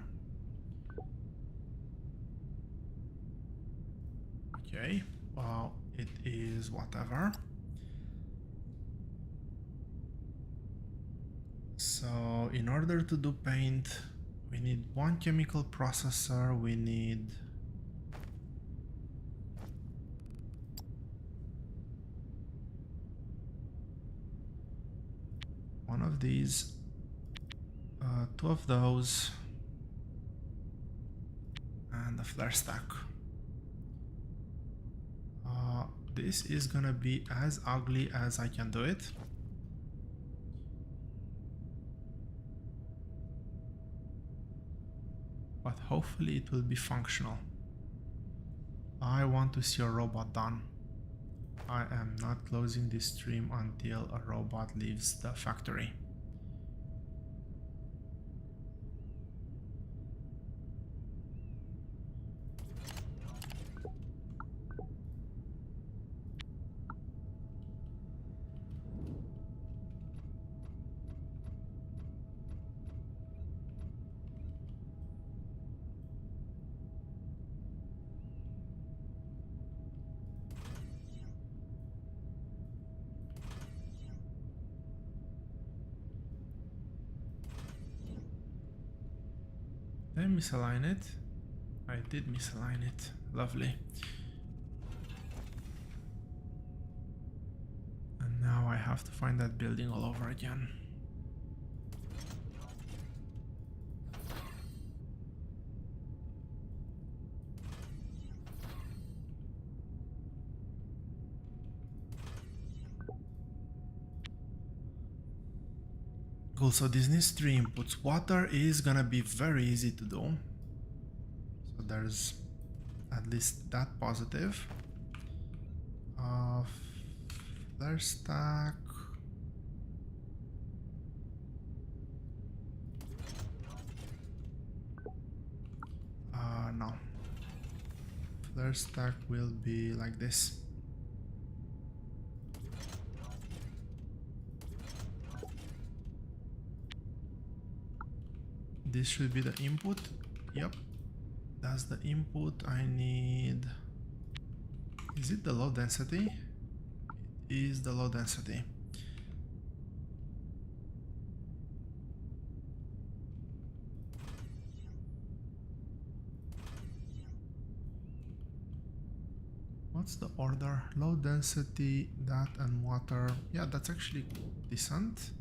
Okay, well, it is whatever. So in order to do paint, we need one chemical processor, we need one of these, two of those, and a flare stack. This is gonna be as ugly as I can do it. But hopefully it will be functional. I want to see a robot done. I am not closing this stream until a robot leaves the factory. Did I misalign it? I did misalign it. Lovely. And now I have to find that building all over again. Cool, so these need 3 inputs. Water is gonna be very easy to do. So there's at least that positive. Flare stack. No. Flare stack will be like this. This should be the input. Yep, that's the input. I need... Is it the low density? It is the low density. What's the order? Low density, that, and water. Yeah, that's actually decent.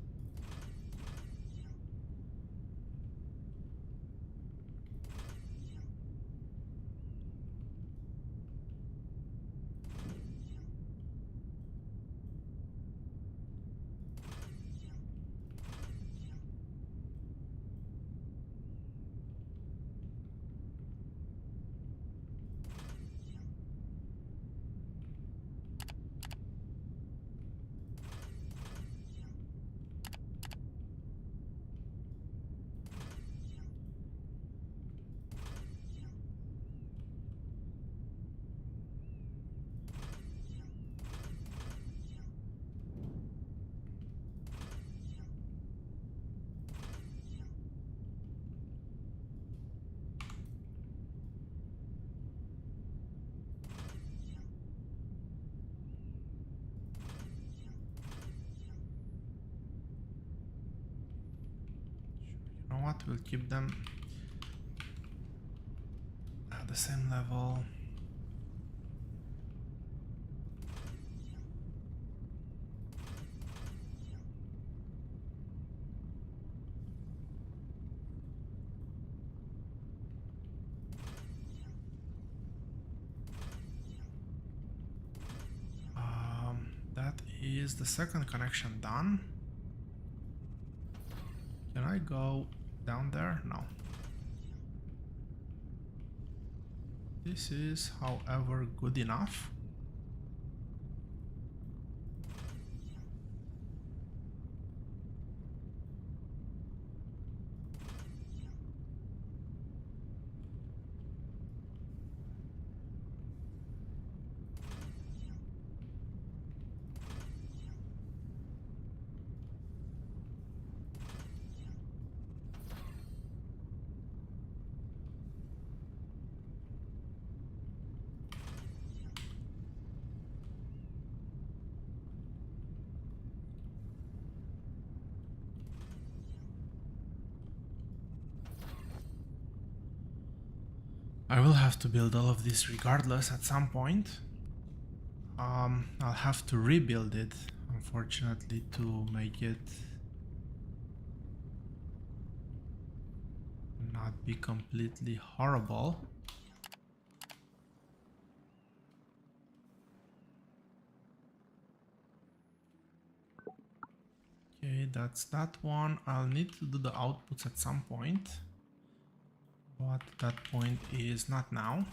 what? We'll keep them at the same level. That is the second connection done. Can I go down there? No. This is, however, good enough. I will have to build all of this regardless at some point. I'll have to rebuild it, unfortunately, to make it not be completely horrible. Okay, that's that one. I'll need to do the outputs at some point, but that point is not now.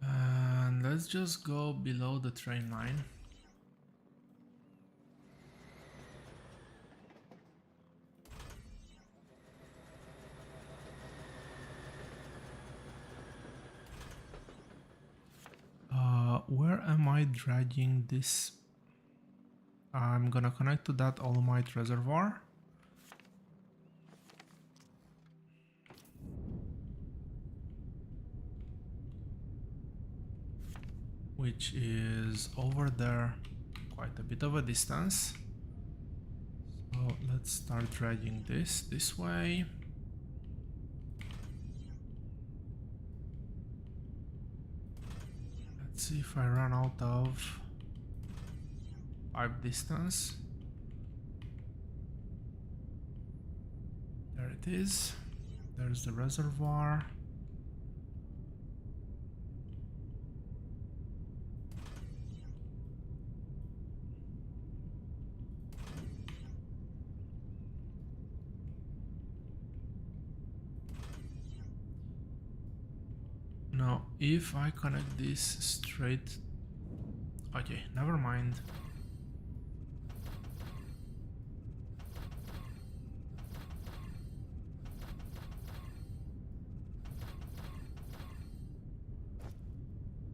And let's just go below the train line. Where am I dragging this? I'm gonna connect to that Alumite reservoir. Which is over there, quite a bit of a distance. So let's start dragging this way. Let's see if I run out of pipe distance. There it is. There's the reservoir. Now, if I connect this straight... Okay, never mind.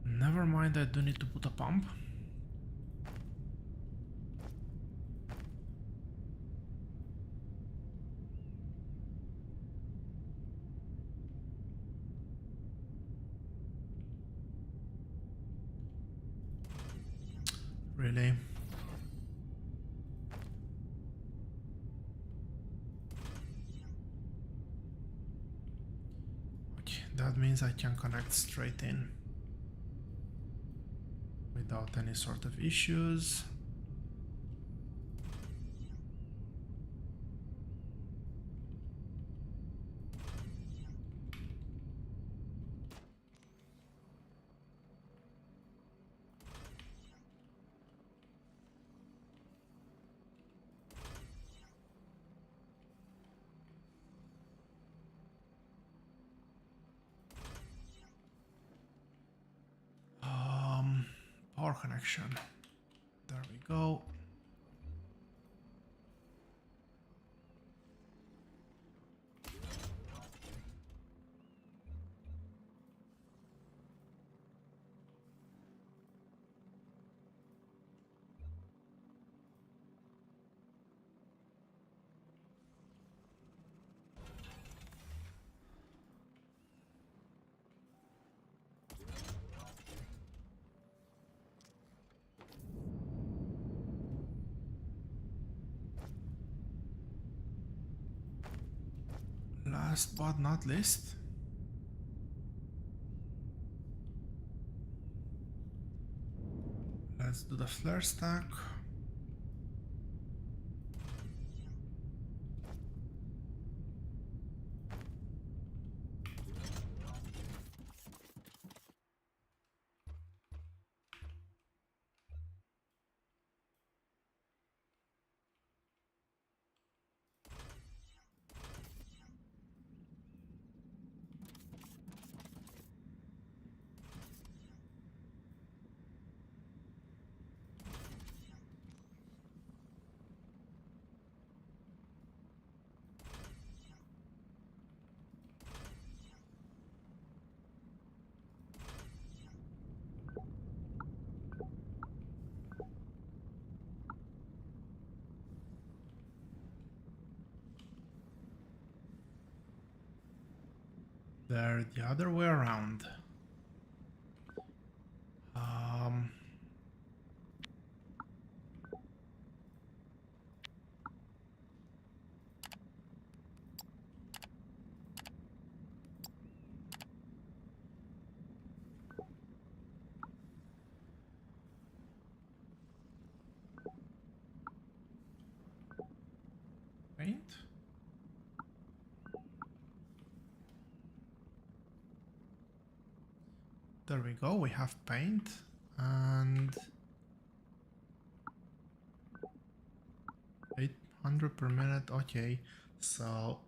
Never mind, I do need to put a pump. Really? Okay, that means I can connect straight in without any sort of issues. Power connection. There we go. Last but not least, let's do the flare stack. They're the other way around. Um, paint. There we go, we have paint and 800 per minute. Okay, so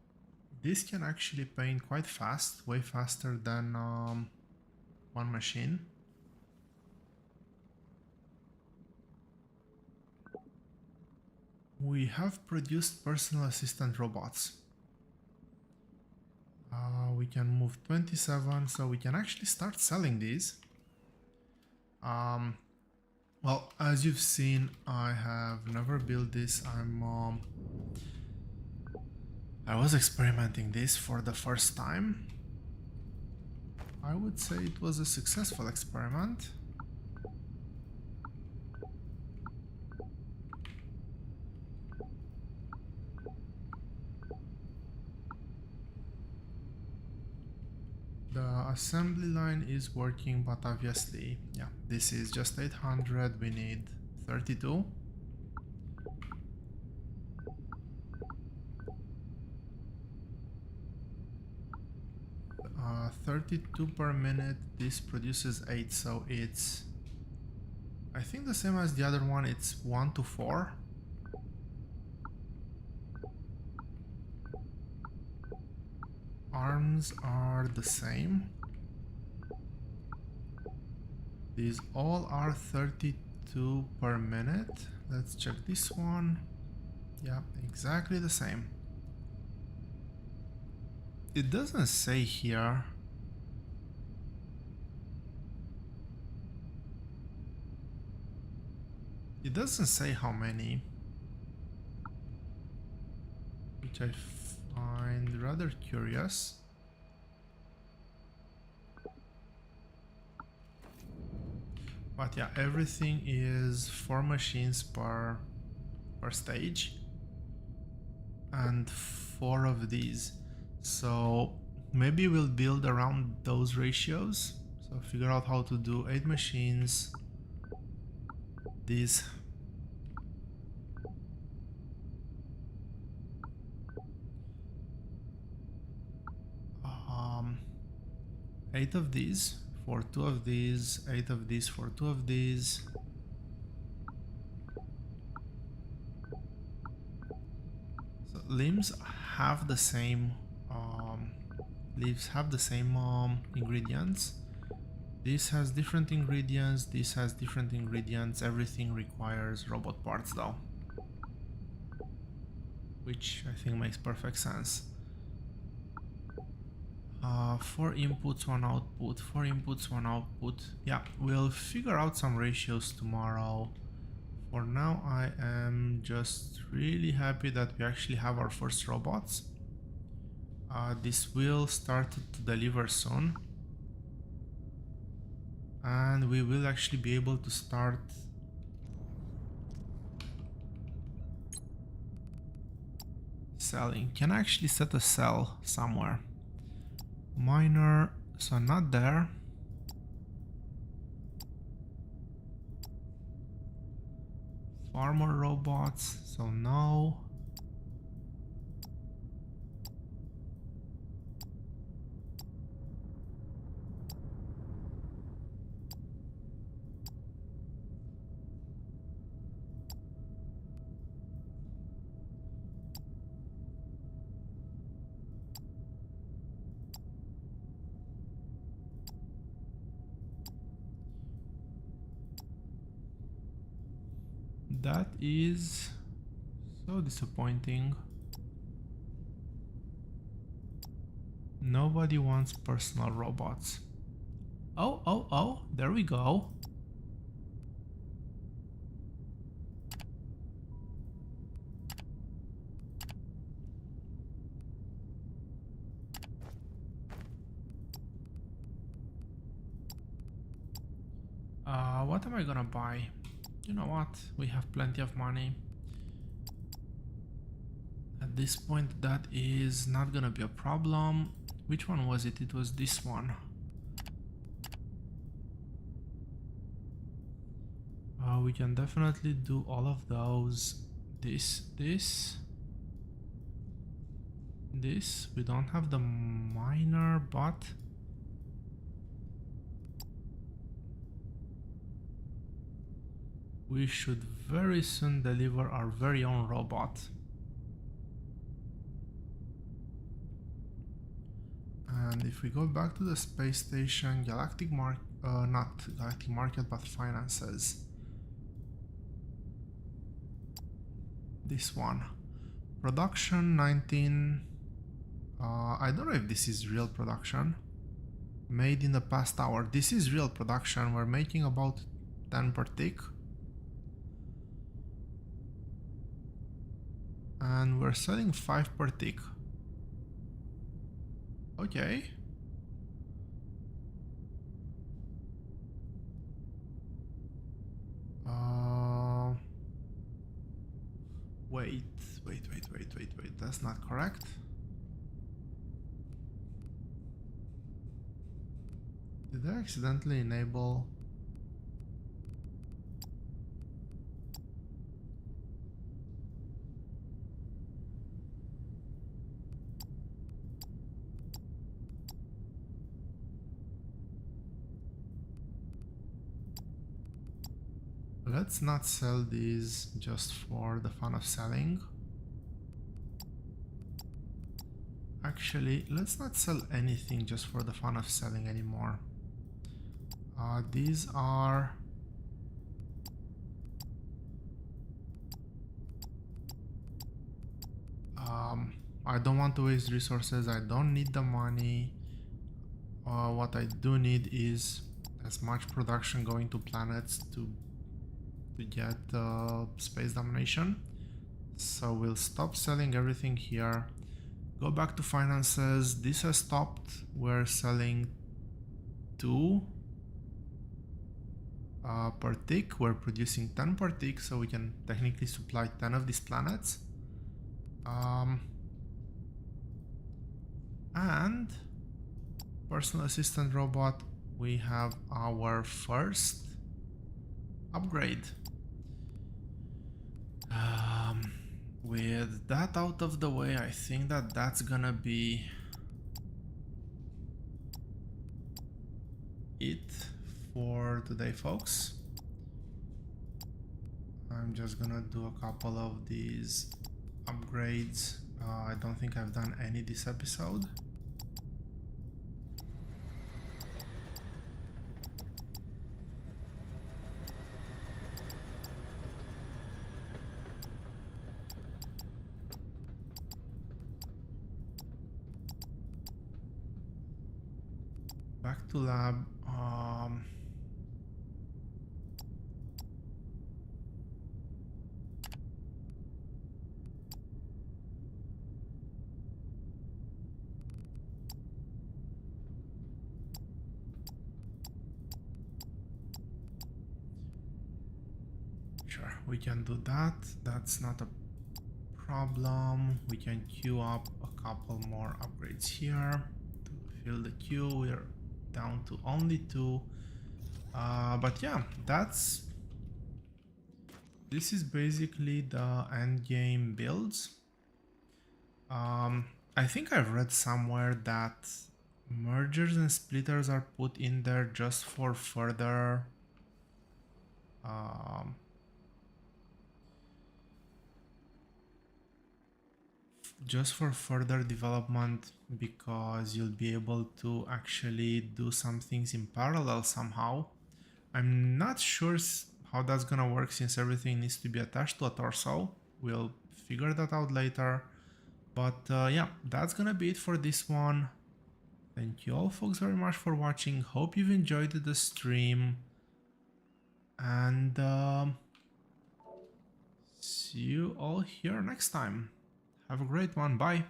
this can actually paint quite fast, way faster than one machine. We have produced personal assistant robots. We can move 27, so we can actually start selling these. Well, as you've seen, I have never built this. I was experimenting this for the first time. I would say it was a successful experiment. The assembly line is working, but obviously, yeah, this is just 800, we need 32. Uh, 32 per minute, this produces 8, so it's, I think, the same as the other one, it's 1 to 4. Arms are the same. These all are 32 per minute. Let's check this one. Yeah, exactly the same. It doesn't say here. It doesn't say how many, which I find rather curious. But yeah, everything is 4 machines per stage and 4 of these. So maybe we'll build around those ratios. So figure out how to do 8 machines. These. 8 of these for 2 of these, 8 of these for 2 of these. So limbs have the same ingredients. This has different ingredients, this has different ingredients. Everything requires robot parts though, which I think makes perfect sense. 4 inputs, 1 output, 4 inputs, 1 output. Yeah, we'll figure out some ratios tomorrow. For now, I am just really happy that we actually have our first robots. This will start to deliver soon. And we will actually be able to start selling. Can I actually set a cell somewhere? Miner, so not there. Farmer robots, so no. That is so disappointing. Nobody wants personal robots. Oh, there we go. What am I gonna buy? You know what? We have plenty of money. At this point, that is not gonna be a problem. Which one was it? It was this one. We can definitely do all of those. This. We don't have the miner, but we should very soon deliver our very own robot. And if we go back to the space station, not Galactic Market, but finances. This one. Production 19. I don't know if this is real production. Made in the past hour. This is real production. We're making about 10 per tick. And we're selling 5 per tick. Okay. Wait. That's not correct. Did I accidentally enable? Let's not sell these just for the fun of selling. Actually, let's not sell anything just for the fun of selling anymore. These are... I don't want to waste resources, I don't need the money. What I do need is as much production going to planets to get space domination. So we'll stop selling everything here. Go back to finances. This has stopped. We're selling 2 per tick. We're producing 10 per tick, so we can technically supply 10 of these planets. And personal assistant robot, we have our first upgrade. With that out of the way, I think that that's gonna be it for today, folks. I'm just gonna do a couple of these upgrades. I don't think I've done any this episode. Back to lab. Sure, we can do that. That's not a problem. We can queue up a couple more upgrades here to fill the queue. We're down to only 2. But yeah, this is basically the end game builds. I think I've read somewhere that mergers and splitters are put in there just for further development, because you'll be able to actually do some things in parallel somehow. I'm not sure how that's gonna work, since everything needs to be attached to a torso. We'll figure that out later. But yeah, that's gonna be it for this one. Thank you all folks very much for watching. Hope you've enjoyed the stream. And see you all here next time. Have a great one. Bye.